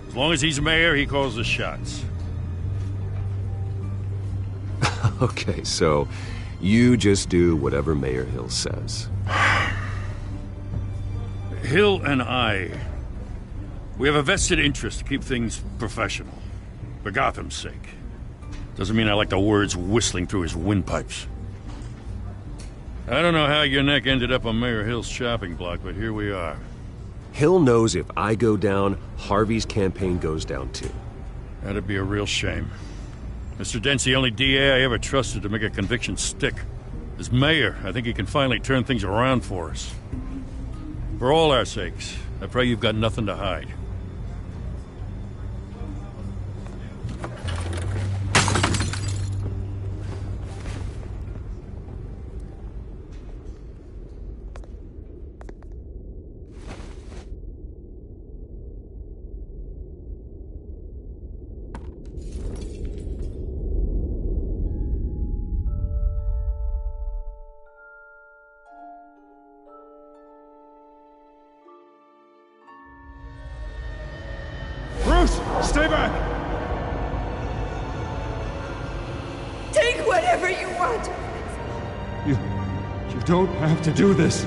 As long as he's mayor, he calls the shots. Okay, so you just do whatever Mayor Hill says. Hill and we have a vested interest to keep things professional. For Gotham's sake. Doesn't mean I like the words whistling through his windpipes. I don't know how your neck ended up on Mayor Hill's shopping block, but here we are. Hill knows if I go down, Harvey's campaign goes down too. That'd be a real shame. Mr. Dent's the only DA I ever trusted to make a conviction stick. As mayor, I think he can finally turn things around for us. For all our sakes, I pray you've got nothing to hide. Stay back! Take whatever you want! You don't have to do this.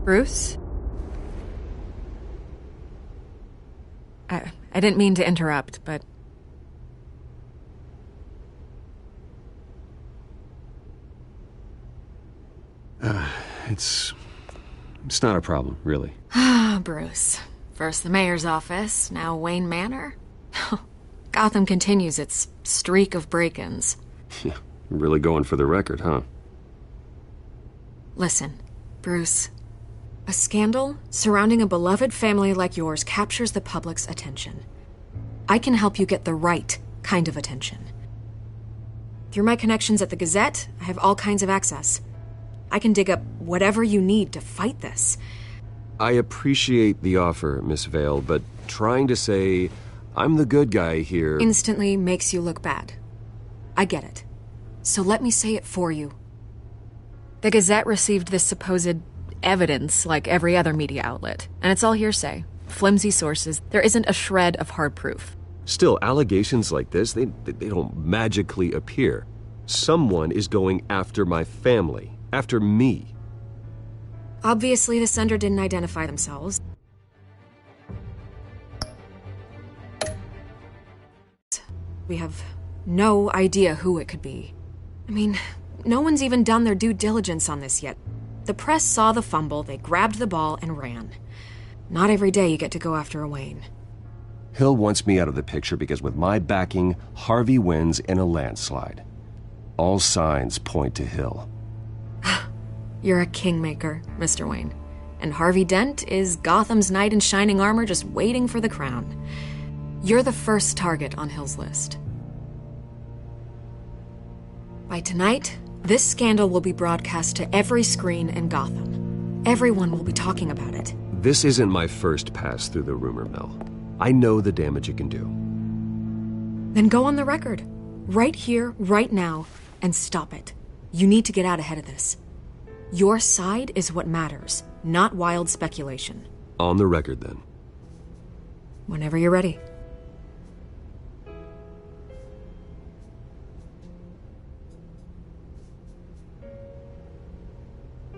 Bruce? I didn't mean to interrupt, but... It's not a problem, really. Ah, Bruce. First the mayor's office, now Wayne Manor. Gotham continues its streak of break-ins. Yeah, really going for the record, huh? Listen, Bruce, a scandal surrounding a beloved family like yours captures the public's attention. I can help you get the right kind of attention. Through my connections at the Gazette, I have all kinds of access. I can dig up whatever you need to fight this. I appreciate the offer, Miss Vale, but trying to say I'm the good guy here instantly makes you look bad. I get it. So let me say it for you. The Gazette received this supposed evidence like every other media outlet, and it's all hearsay. Flimsy sources. There isn't a shred of hard proof. Still, allegations like this, they don't magically appear. Someone is going after my family, after me. Obviously, the sender didn't identify themselves. We have no idea who it could be. I mean, no one's even done their due diligence on this yet. The press saw the fumble, they grabbed the ball and ran. Not every day you get to go after a Wayne. Hill wants me out of the picture because with my backing, Harvey wins in a landslide. All signs point to Hill. You're a kingmaker, Mr. Wayne. And Harvey Dent is Gotham's knight in shining armor just waiting for the crown. You're the first target on Hill's list. By tonight, this scandal will be broadcast to every screen in Gotham. Everyone will be talking about it. This isn't my first pass through the rumor mill. I know the damage it can do. Then go on the record. Right here, right now, and stop it. You need to get out ahead of this. Your side is what matters, not wild speculation. On the record, then. Whenever you're ready.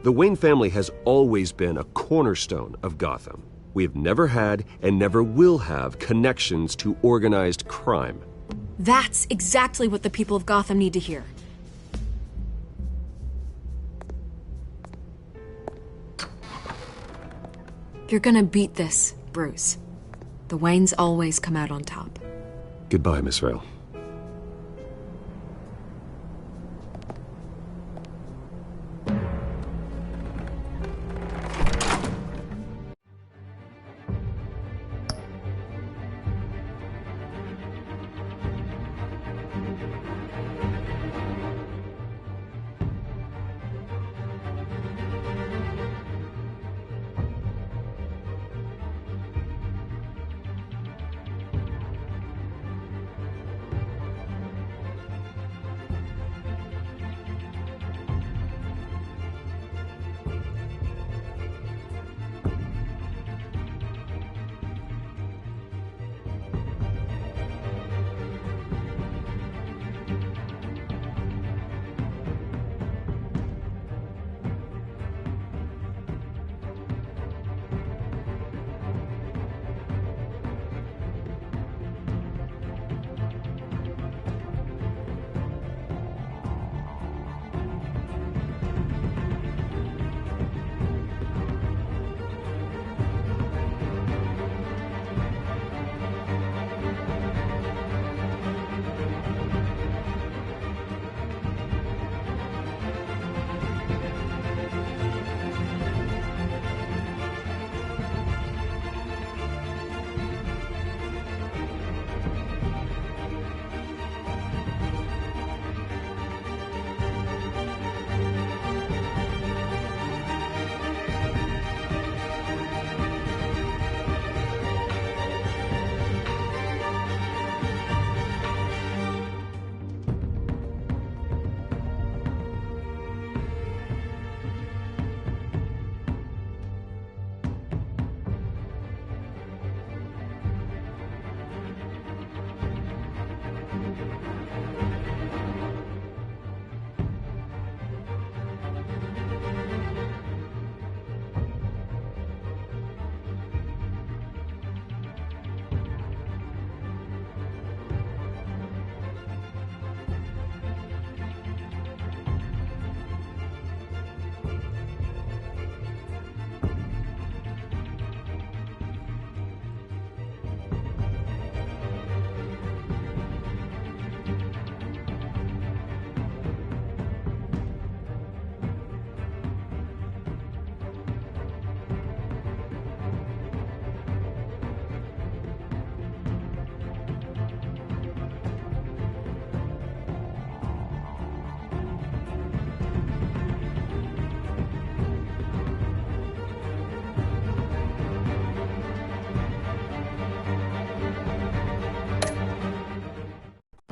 The Wayne family has always been a cornerstone of Gotham. We have never had and never will have connections to organized crime. That's exactly what the people of Gotham need to hear. You're gonna beat this, Bruce. The Waynes always come out on top. Goodbye, Miss Vale.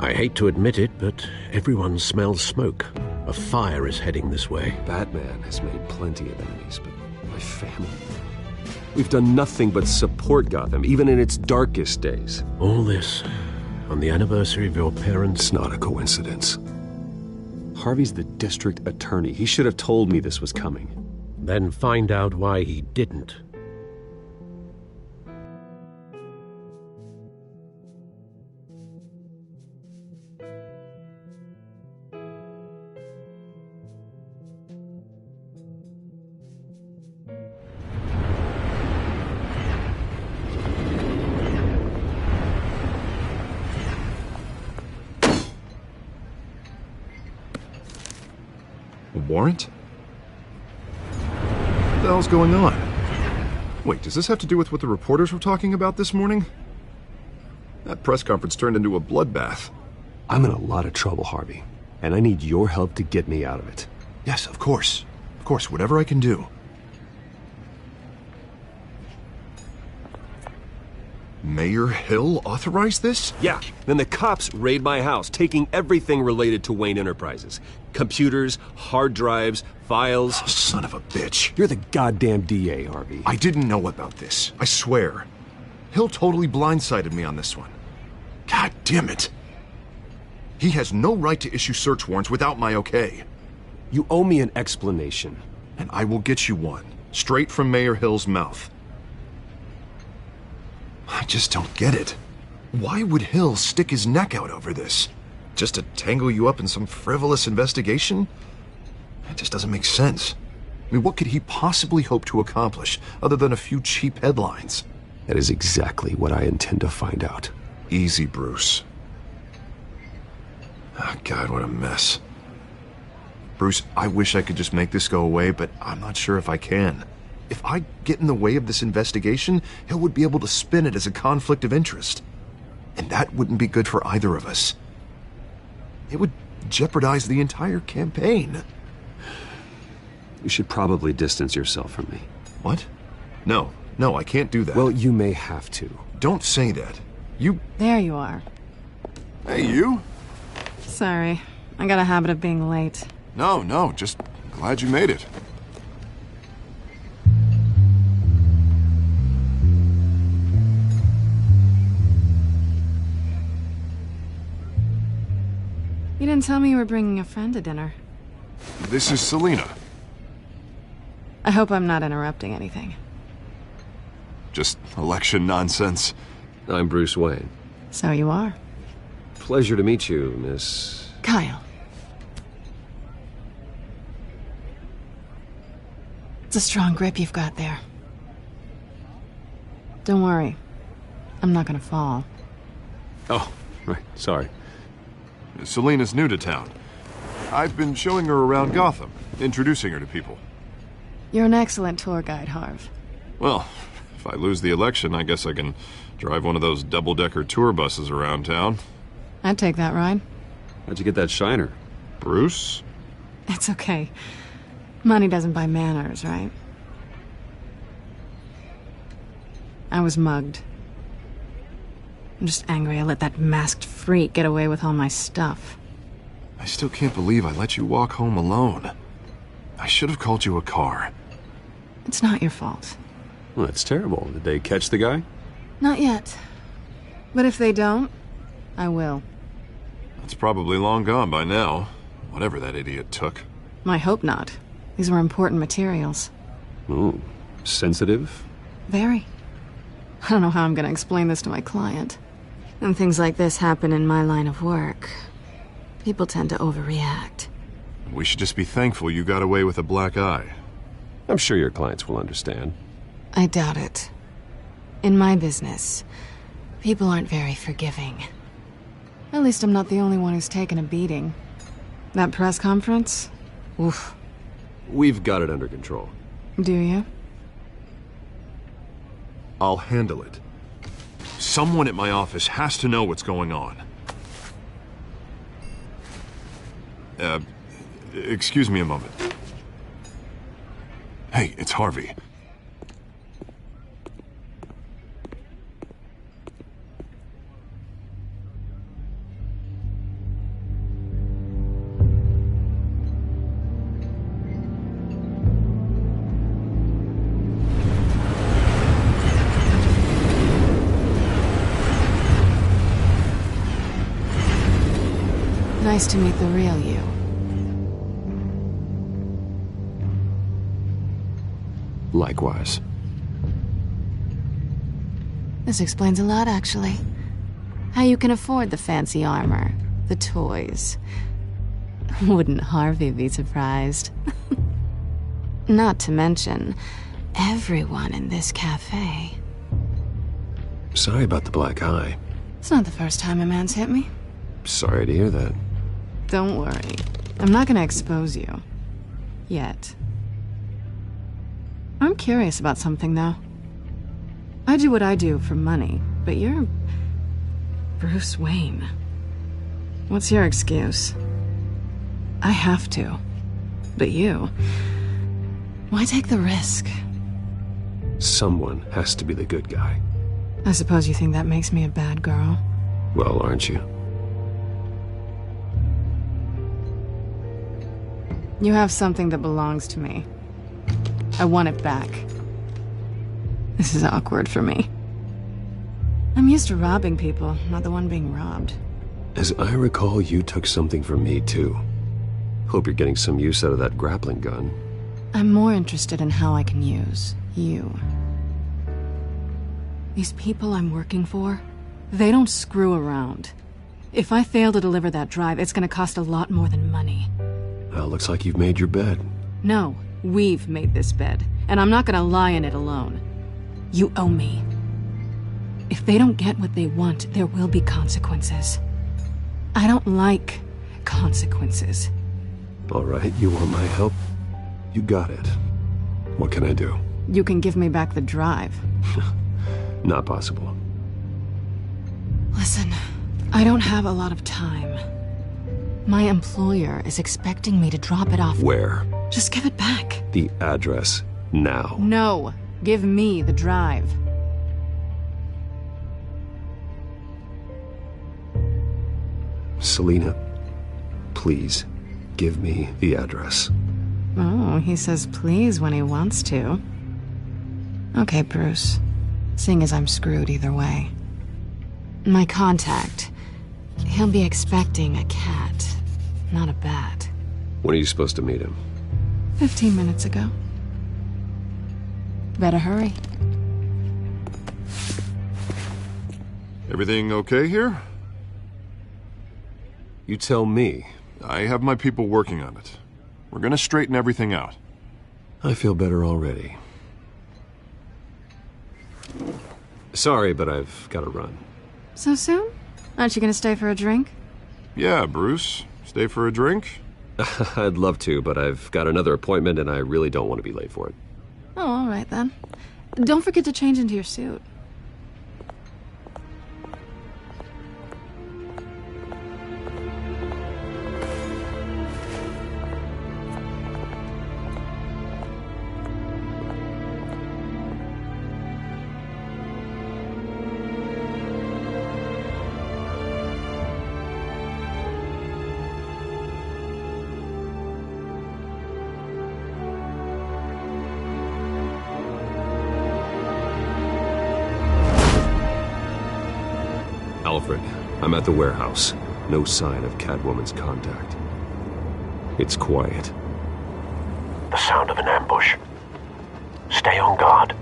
I hate to admit it, but everyone smells smoke. A fire is heading this way. Batman has made plenty of enemies, but my family... We've done nothing but support Gotham, even in its darkest days. All this on the anniversary of your parents'... It's not a coincidence. Harvey's the district attorney. He should have told me this was coming. Then find out why he didn't. Warrant? What the hell's going on? Wait, does this have to do with what the reporters were talking about this morning? That press conference turned into a bloodbath. I'm in a lot of trouble, Harvey, and I need your help to get me out of it. Yes, of course. Of course, whatever I can do. Mayor Hill authorized this? Yeah, then the cops raid my house, taking everything related to Wayne Enterprises. Computers, hard drives, files. Oh, son of a bitch. You're the goddamn DA, Harvey. I didn't know about this. I swear. Hill totally blindsided me on this one. God damn it. He has no right to issue search warrants without my okay. You owe me an explanation. And I will get you one, straight from Mayor Hill's mouth. I just don't get it. Why would Hill stick his neck out over this? Just to tangle you up in some frivolous investigation? It just doesn't make sense. I mean, what could he possibly hope to accomplish other than a few cheap headlines? That is exactly what I intend to find out. Easy, Bruce. Oh, God, what a mess. Bruce, I wish I could just make this go away, but I'm not sure if I can. If I get in the way of this investigation, Hill would be able to spin it as a conflict of interest. And that wouldn't be good for either of us. It would jeopardize the entire campaign. You should probably distance yourself from me. What? No, I can't do that. Well, you may have to. Don't say that. You... There you are. Hey, you? Sorry. I got a habit of being late. No, just glad you made it. You didn't tell me you were bringing a friend to dinner. This is Selina. I hope I'm not interrupting anything. Just election nonsense. I'm Bruce Wayne. So you are. Pleasure to meet you, Miss... Kyle. It's a strong grip you've got there. Don't worry. I'm not gonna fall. Oh, right. Sorry. Selina's new to town. I've been showing her around Gotham, introducing her to people. You're an excellent tour guide, Harv. Well, if I lose the election, I guess I can drive one of those double-decker tour buses around town. I'd take that ride. How'd you get that shiner? Bruce? It's okay. Money doesn't buy manners, right? I was mugged. I'm just angry I let that masked freak get away with all my stuff. I still can't believe I let you walk home alone. I should have called you a car. It's not your fault. Well, that's terrible. Did they catch the guy? Not yet. But if they don't, I will. It's probably long gone by now. Whatever that idiot took. I hope not. These were important materials. Ooh, sensitive? Very. I don't know how I'm going to explain this to my client. When things like this happen in my line of work, people tend to overreact. We should just be thankful you got away with a black eye. I'm sure your clients will understand. I doubt it. In my business, people aren't very forgiving. At least I'm not the only one who's taken a beating. That press conference? Oof. We've got it under control. Do you? I'll handle it. Someone at my office has to know what's going on. Excuse me a moment. Hey, it's Harvey. Nice to meet the real you. Likewise. This explains a lot, actually. How you can afford the fancy armor, the toys. Wouldn't Harvey be surprised? Not to mention, everyone in this cafe. Sorry about the black eye. It's not the first time a man's hit me. Sorry to hear that. Don't worry. I'm not gonna expose you. Yet. I'm curious about something, though. I do what I do for money, but you're Bruce Wayne. What's your excuse? I have to. But you... why take the risk? Someone has to be the good guy. I suppose you think that makes me a bad girl. Well, aren't you? You have something that belongs to me. I want it back. This is awkward for me. I'm used to robbing people, not the one being robbed. As I recall, you took something from me, too. Hope you're getting some use out of that grappling gun. I'm more interested in how I can use you. These people I'm working for, they don't screw around. If I fail to deliver that drive, it's gonna cost a lot more than money. Well, looks like you've made your bed. No, we've made this bed, and I'm not gonna lie in it alone. You owe me. If they don't get what they want, there will be consequences. I don't like consequences. All right, you want my help? You got it. What can I do? You can give me back the drive. Not possible. Listen, I don't have a lot of time. My employer is expecting me to drop it off. Where? Just give it back. The address, now. No, give me the drive. Selina, please, give me the address. Oh, he says please when he wants to. Okay, Bruce. Seeing as I'm screwed either way. My contact, he'll be expecting a cat, not a bat. When are you supposed to meet him? 15 minutes ago. Better hurry. Everything okay here? You tell me. I have my people working on it. We're gonna straighten everything out. I feel better already. Sorry, but I've got to run. So soon? Aren't you gonna stay for a drink? Yeah, Bruce. Stay for a drink? I'd love to, but I've got another appointment and I really don't want to be late for it. Oh, all right then. Don't forget to change into your suit. Alfred, I'm at the warehouse. No sign of Catwoman's contact. It's quiet. The sound of an ambush. Stay on guard.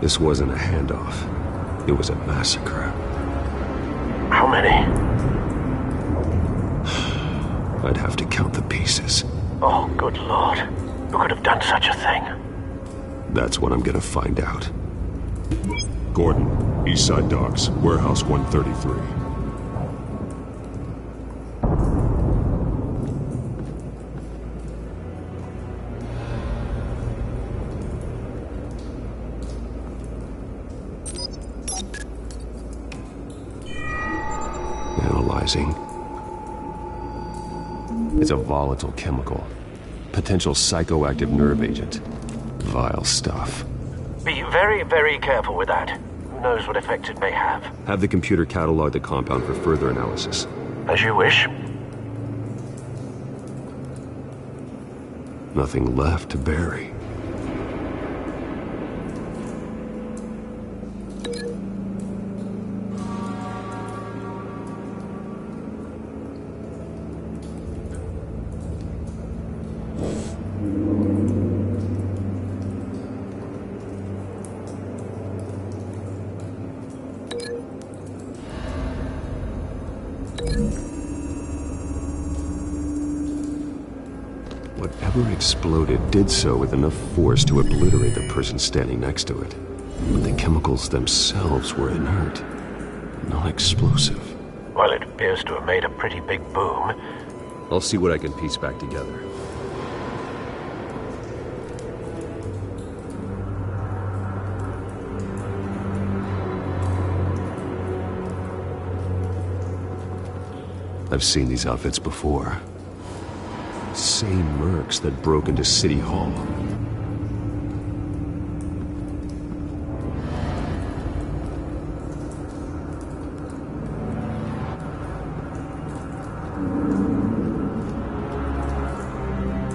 This wasn't a handoff. It was a massacre. How many? I'd have to count the pieces. Oh, good Lord. Who could have done such a thing? That's what I'm gonna find out. Gordon, Eastside Docks, Warehouse 133. Analyzing. It's a volatile chemical. Potential psychoactive nerve agent. Vile stuff. Be very, very careful with that. Who knows what effects it may have. Have the computer catalog the compound for further analysis. As you wish. Nothing left to bury. Whatever exploded did so with enough force to obliterate the person standing next to it. But the chemicals themselves were inert, non-explosive. Well, it appears to have made a pretty big boom. I'll see what I can piece back together. I've seen these outfits before. Same mercs that broke into City Hall.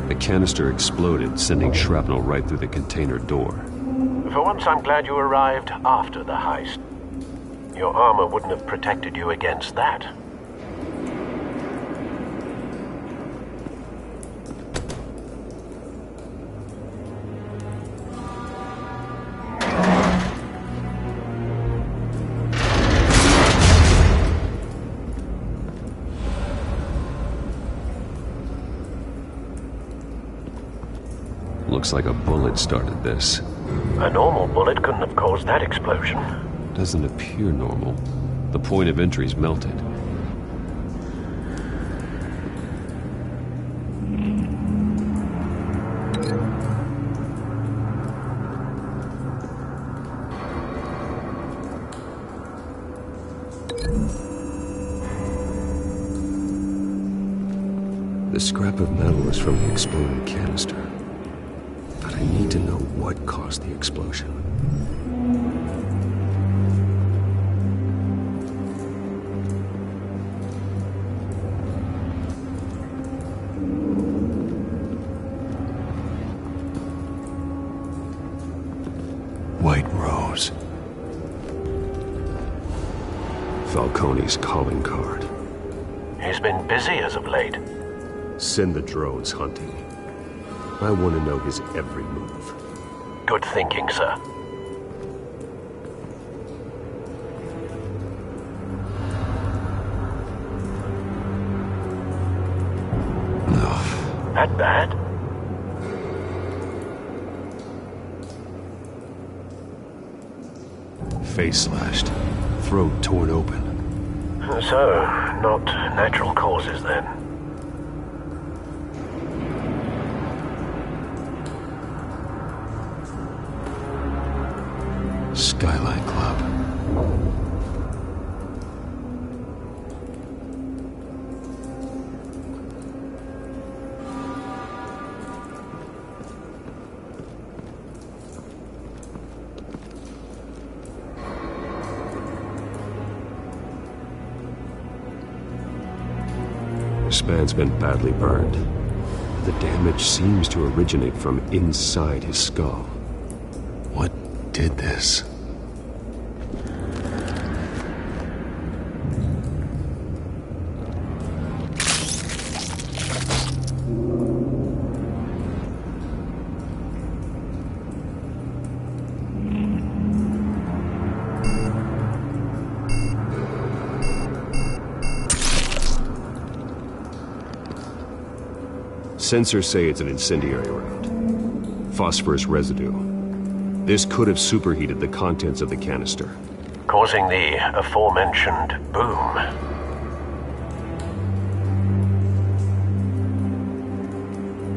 The canister exploded, sending shrapnel right through the container door. For once, I'm glad you arrived after the heist. Your armor wouldn't have protected you against that. Looks like a bullet started this. A normal bullet couldn't have caused that explosion. Doesn't appear normal. The point of entry's melted. The scrap of metal is from the exploded canister. But I need to know what caused the explosion. White Rose. Falcone's calling card. He's been busy as of late. Send the drones hunting. I want to know his every move. Good thinking, sir. No. That bad? Face slashed. Throat torn open. So, not natural causes then. Skyline Club. Span's been badly burned. The damage seems to originate from inside his skull. What did this? Sensors say it's an incendiary round. Phosphorus residue. This could have superheated the contents of the canister, causing the aforementioned boom.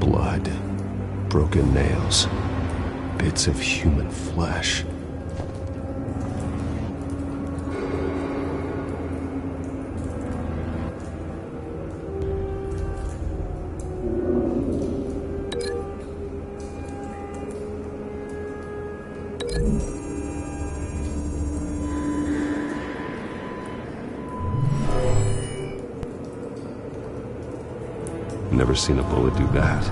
Blood. Broken nails. Bits of human flesh. Never seen a bullet do that.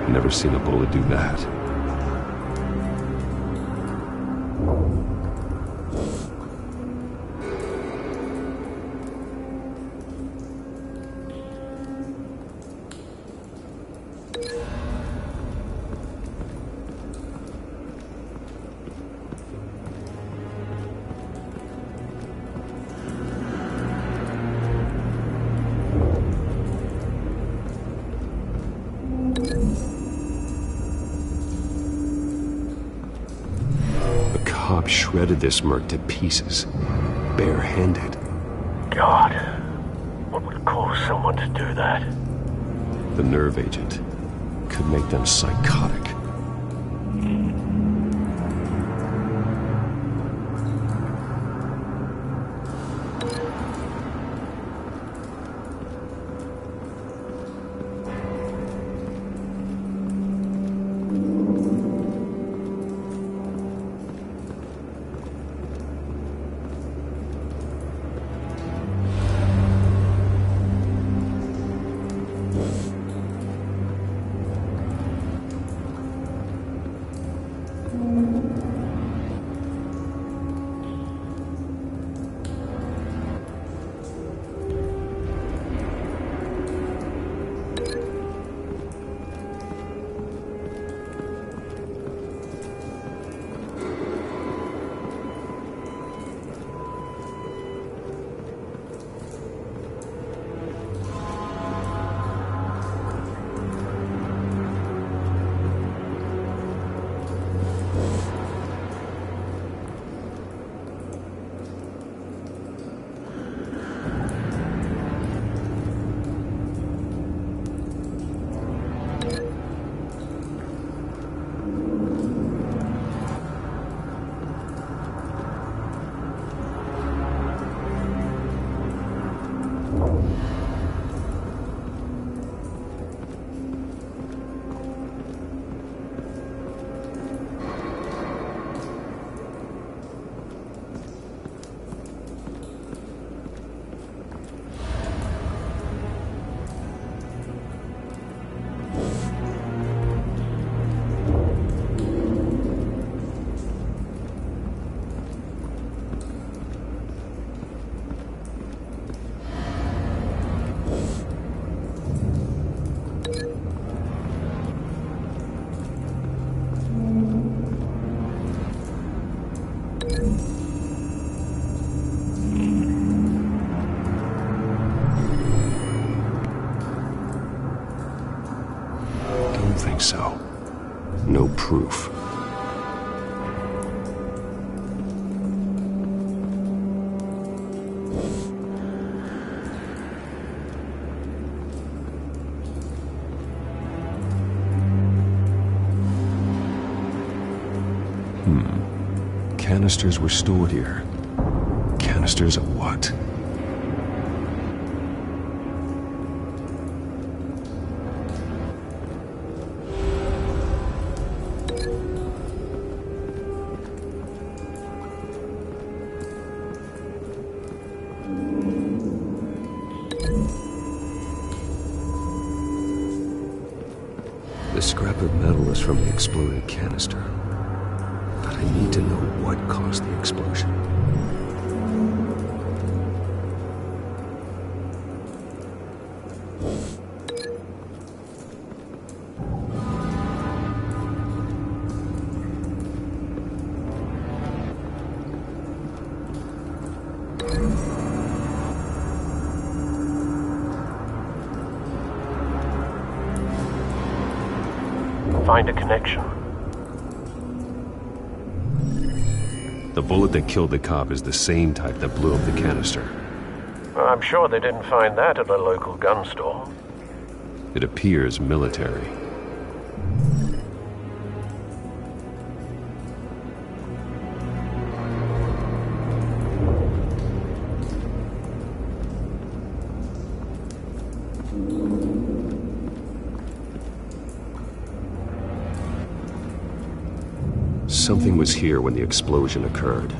Never seen a bullet do that. Shredded this merc to pieces, barehanded. God, what would cause someone to do that? The nerve agent could make them psychotic. So, no proof. Canisters were stored here. Canisters of what? The scrap of metal is from the exploded canister. But I need to know what caused the explosion. Find a connection. The bullet that killed the cop is the same type that blew up the canister. I'm sure they didn't find that at a local gun store. It appears military. Something was here when the explosion occurred.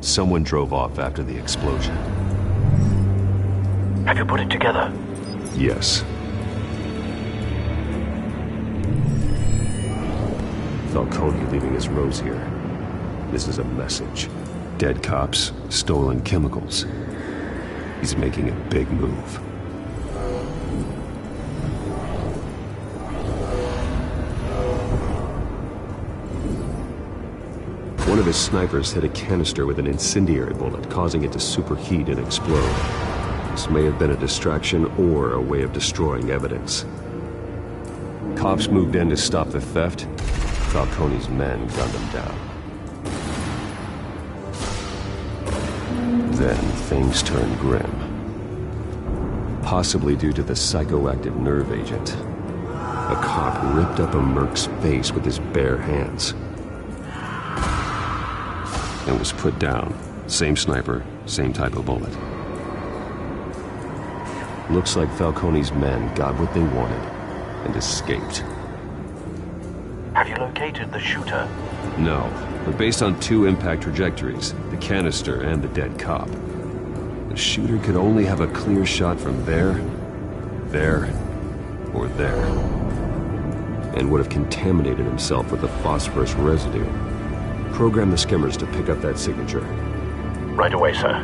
Someone drove off after the explosion. Have you put it together? Yes. Falcone leaving his rose here. This is a message. Dead cops, stolen chemicals. He's making a big move. One of his snipers hit a canister with an incendiary bullet, causing it to superheat and explode. This may have been a distraction or a way of destroying evidence. Cops moved in to stop the theft. Falcone's men gunned him down. Then things turned grim. Possibly due to the psychoactive nerve agent. A cop ripped up a merc's face with his bare hands. And was put down. Same sniper, same type of bullet. Looks like Falcone's men got what they wanted and escaped. Have you located the shooter? No, but based on 2 impact trajectories, the canister and the dead cop, the shooter could only have a clear shot from there, or there, and would have contaminated himself with the phosphorus residue. Program the skimmers to pick up that signature. Right away, sir.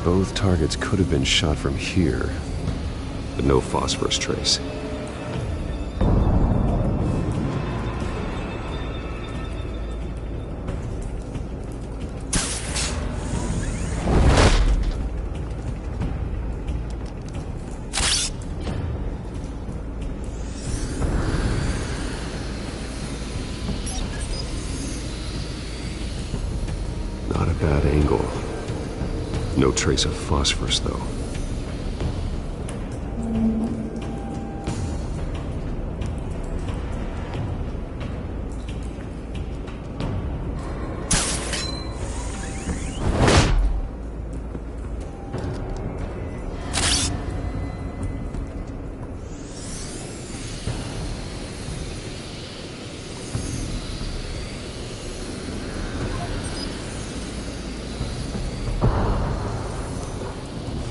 Both targets could have been shot from here, but no phosphorus trace. Not a bad angle. No trace of phosphorus, though.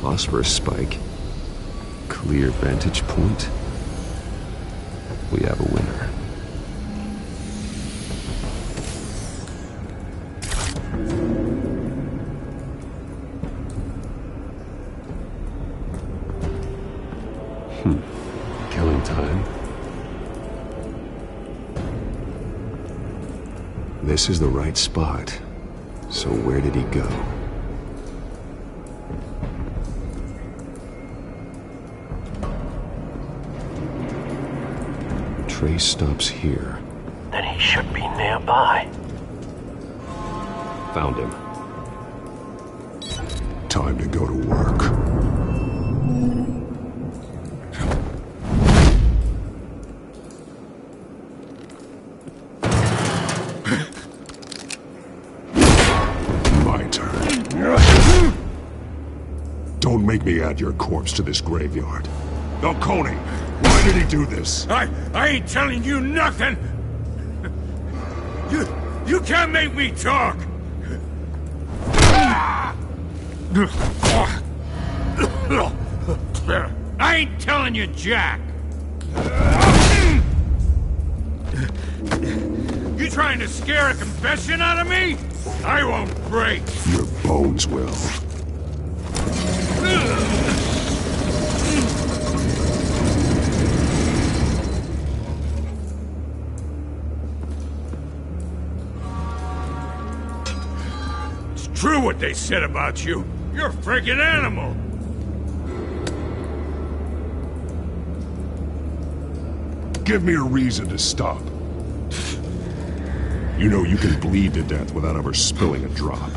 Phosphorus spike. Clear vantage point. We have a winner. Killing time. This is the right spot. So where did he go? Trace stops here. Then he should be nearby. Found him. Time to go to work. My turn. Don't make me add your corpse to this graveyard. Falcone, why did he do this? I ain't telling you nothing! You can't make me talk! I ain't telling you jack! You trying to scare a confession out of me? I won't break! Your bones will. true what they said about you. You're a freaking animal. Give me a reason to stop. You know you can bleed to death without ever spilling a drop.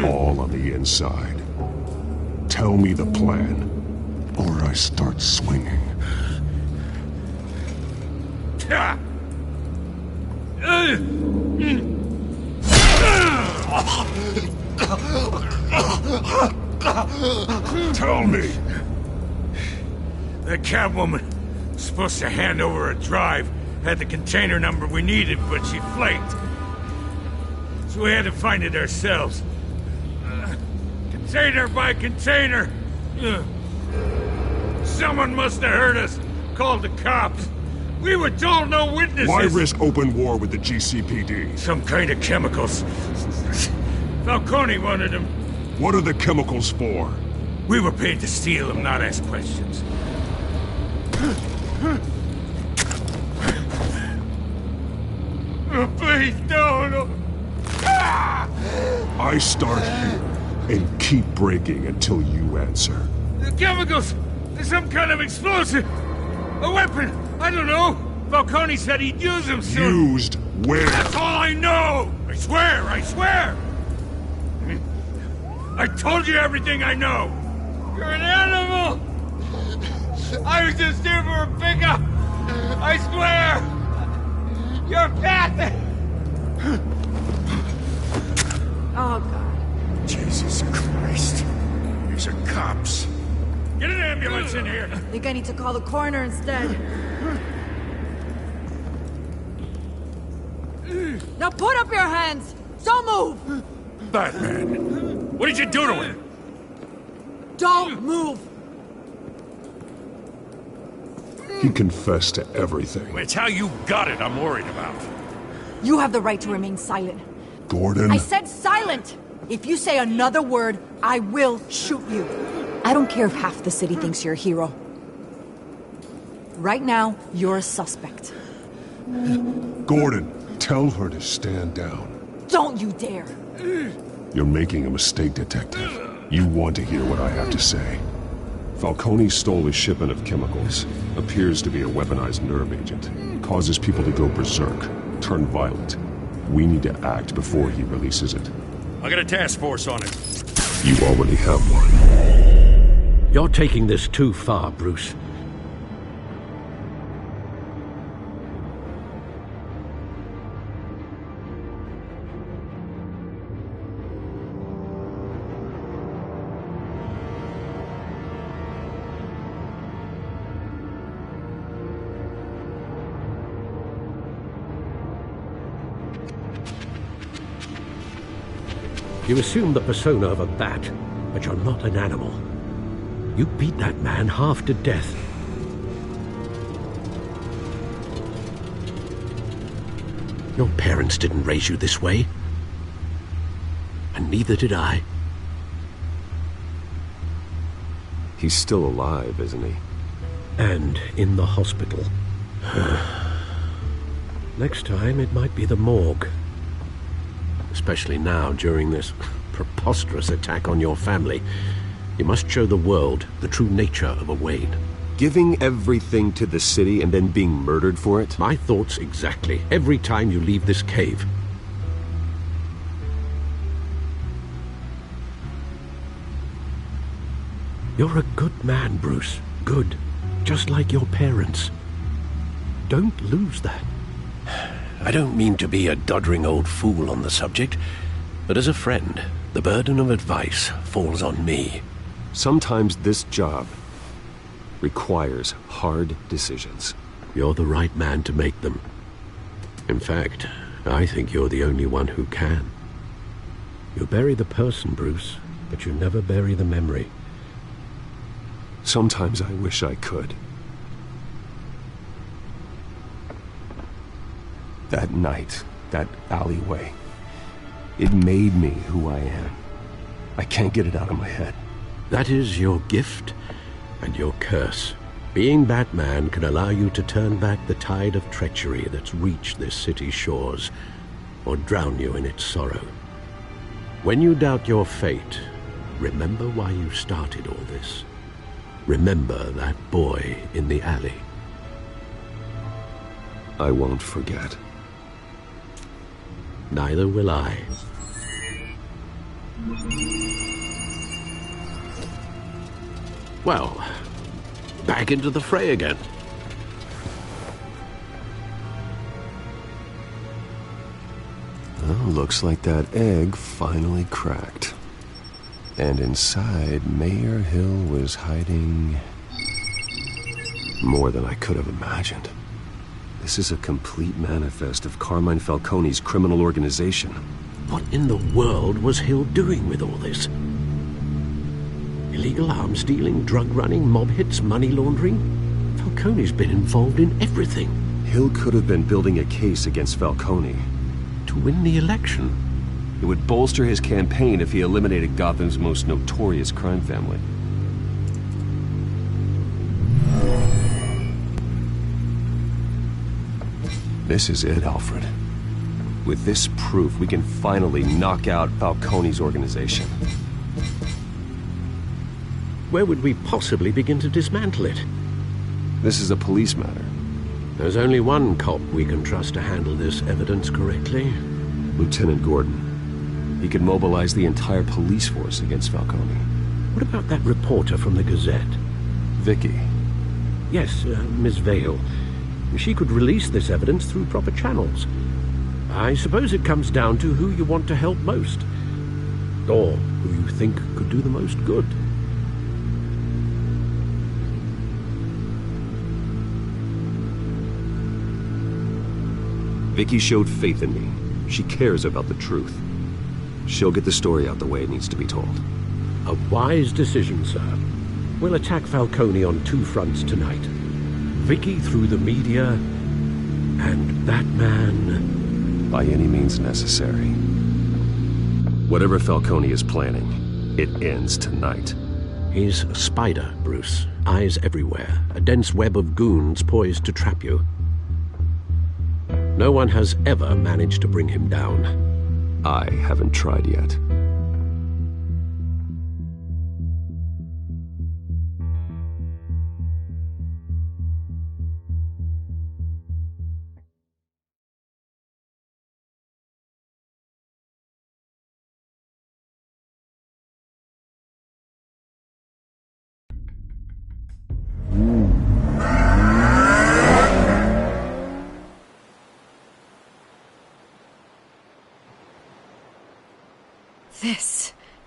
All on the inside. Tell me the plan, or I start swinging. Tell me. The Catwoman supposed to hand over a drive. Had the container number we needed, but she flaked. So we had to find it ourselves. Container by container. Someone must have heard us. Called the cops. We were told no witnesses. Why risk open war with the GCPD? Some kind of chemicals. Falcone wanted them. What are the chemicals for? We were paid to steal them, not ask questions. Oh, please, no. I start here and keep breaking until you answer. The chemicals! There's some kind of explosive! A weapon! I don't know! Falcone said he'd use them soon! Used where? That's all I know! I swear! I told you everything I know! You're an animal! I was just here for a pickup! I swear! You're pathetic! Oh, God. Jesus Christ. These are cops. Get an ambulance in here! I think I need to call the coroner instead. Now put up your hands! Don't move! Batman, what did you do to him? Don't move! He confessed to everything. It's how you got it I'm worried about. You have the right to remain silent. Gordon? I said silent! If you say another word, I will shoot you. I don't care if half the city thinks you're a hero. Right now, you're a suspect. Gordon, tell her to stand down. Don't you dare! You're making a mistake, Detective. You want to hear what I have to say. Falcone stole a shipment of chemicals. Appears to be a weaponized nerve agent. Causes people to go berserk, turn violent. We need to act before he releases it. I got a task force on it. You already have one. You're taking this too far, Bruce. You assume the persona of a bat, but you're not an animal. You beat that man half to death. Your parents didn't raise you this way. And neither did I. He's still alive, isn't he? And in the hospital. Next time, it might be the morgue. Especially now, during this preposterous attack on your family. You must show the world the true nature of a Wayne. Giving everything to the city and then being murdered for it? My thoughts exactly. Every time you leave this cave. You're a good man, Bruce. Good. Just like your parents. Don't lose that. I don't mean to be a doddering old fool on the subject, but as a friend, the burden of advice falls on me. Sometimes this job requires hard decisions. You're the right man to make them. In fact, I think you're the only one who can. You bury the person, Bruce, but you never bury the memory. Sometimes I wish I could. That night, that alleyway, it made me who I am. I can't get it out of my head. That is your gift and your curse. Being Batman can allow you to turn back the tide of treachery that's reached this city's shores, or drown you in its sorrow. When you doubt your fate, remember why you started all this. Remember that boy in the alley. I won't forget. Neither will I. Well, back into the fray again. Well, looks like that egg finally cracked. And inside, Mayor Hill was hiding more than I could have imagined. This is a complete manifest of Carmine Falcone's criminal organization. What in the world was Hill doing with all this? Illegal arms dealing, drug running, mob hits, money laundering? Falcone's been involved in everything. Hill could have been building a case against Falcone. To win the election? It would bolster his campaign if he eliminated Gotham's most notorious crime family. This is it, Alfred. With this proof, we can finally knock out Falcone's organization. Where would we possibly begin to dismantle it? This is a police matter. There's only one cop we can trust to handle this evidence correctly. Lieutenant Gordon. He could mobilize the entire police force against Falcone. What about that reporter from the Gazette? Vicky. Yes, Miss Vale. She could release this evidence through proper channels. I suppose it comes down to who you want to help most. Or who you think could do the most good. Vicky showed faith in me. She cares about the truth. She'll get the story out the way it needs to be told. A wise decision, sir. We'll attack Falcone on two fronts tonight. Vicky through the media, and that man... by any means necessary. Whatever Falcone is planning, it ends tonight. He's a spider, Bruce. Eyes everywhere. A dense web of goons poised to trap you. No one has ever managed to bring him down. I haven't tried yet.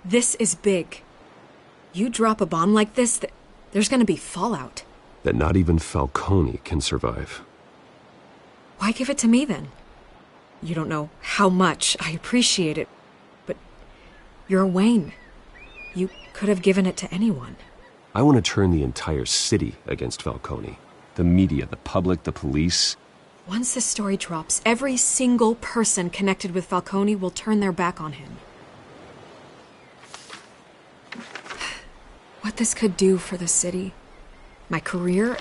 This is big. You drop a bomb like this, there's gonna be fallout. That not even Falcone can survive. Why give it to me, then? You don't know how much I appreciate it, but you're Wayne. You could have given it to anyone. I want to turn the entire city against Falcone. The media, the public, the police. Once this story drops, every single person connected with Falcone will turn their back on him. What this could do for the city, my career,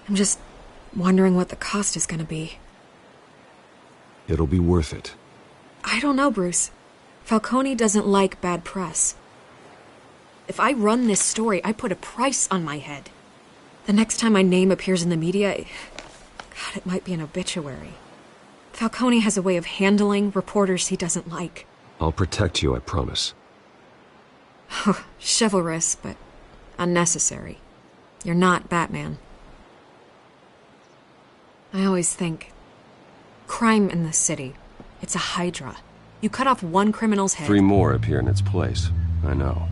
I'm just wondering what the cost is gonna be. It'll be worth it. I don't know, Bruce. Falcone doesn't like bad press. If I run this story, I put a price on my head. The next time my name appears in the media, God, it might be an obituary. Falcone has a way of handling reporters he doesn't like. I'll protect you, I promise. Chivalrous, but unnecessary. You're not Batman. I always think, crime in the city, it's a hydra. You cut off one criminal's head... 3 more appear in its place. I know.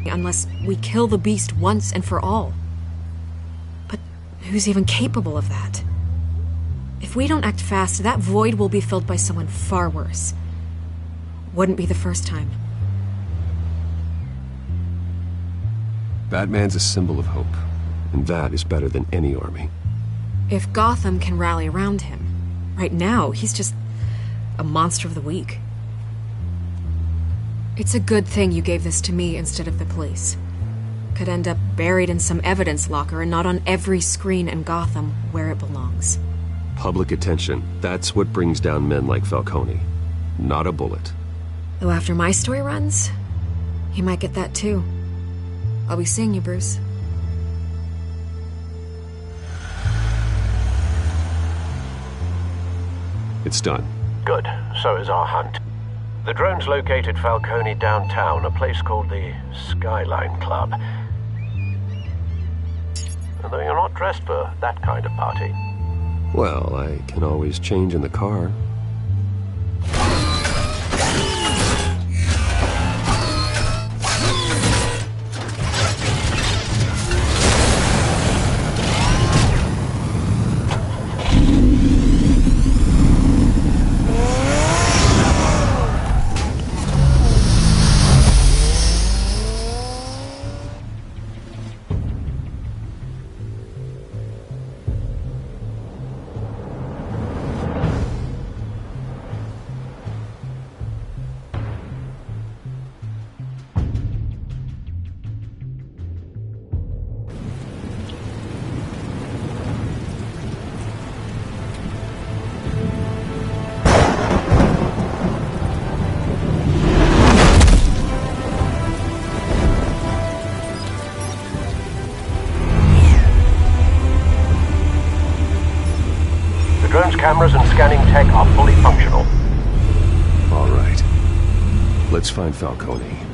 Unless we kill the beast once and for all. But who's even capable of that? If we don't act fast, that void will be filled by someone far worse. Wouldn't be the first time. Batman's a symbol of hope, and that is better than any army. If Gotham can rally around him, right now he's just a monster of the week. It's a good thing you gave this to me instead of the police. Could end up buried in some evidence locker and not on every screen in Gotham where it belongs. Public attention, that's what brings down men like Falcone. Not a bullet. Though after my story runs, he might get that too. I'll be seeing you, Bruce. It's done. Good. So is our hunt. The drones located Falcone downtown, a place called the Skyline Club. Although you're not dressed for that kind of party. Well, I can always change in the car. Drone's cameras and scanning tech are fully functional. All right. Let's find Falcone.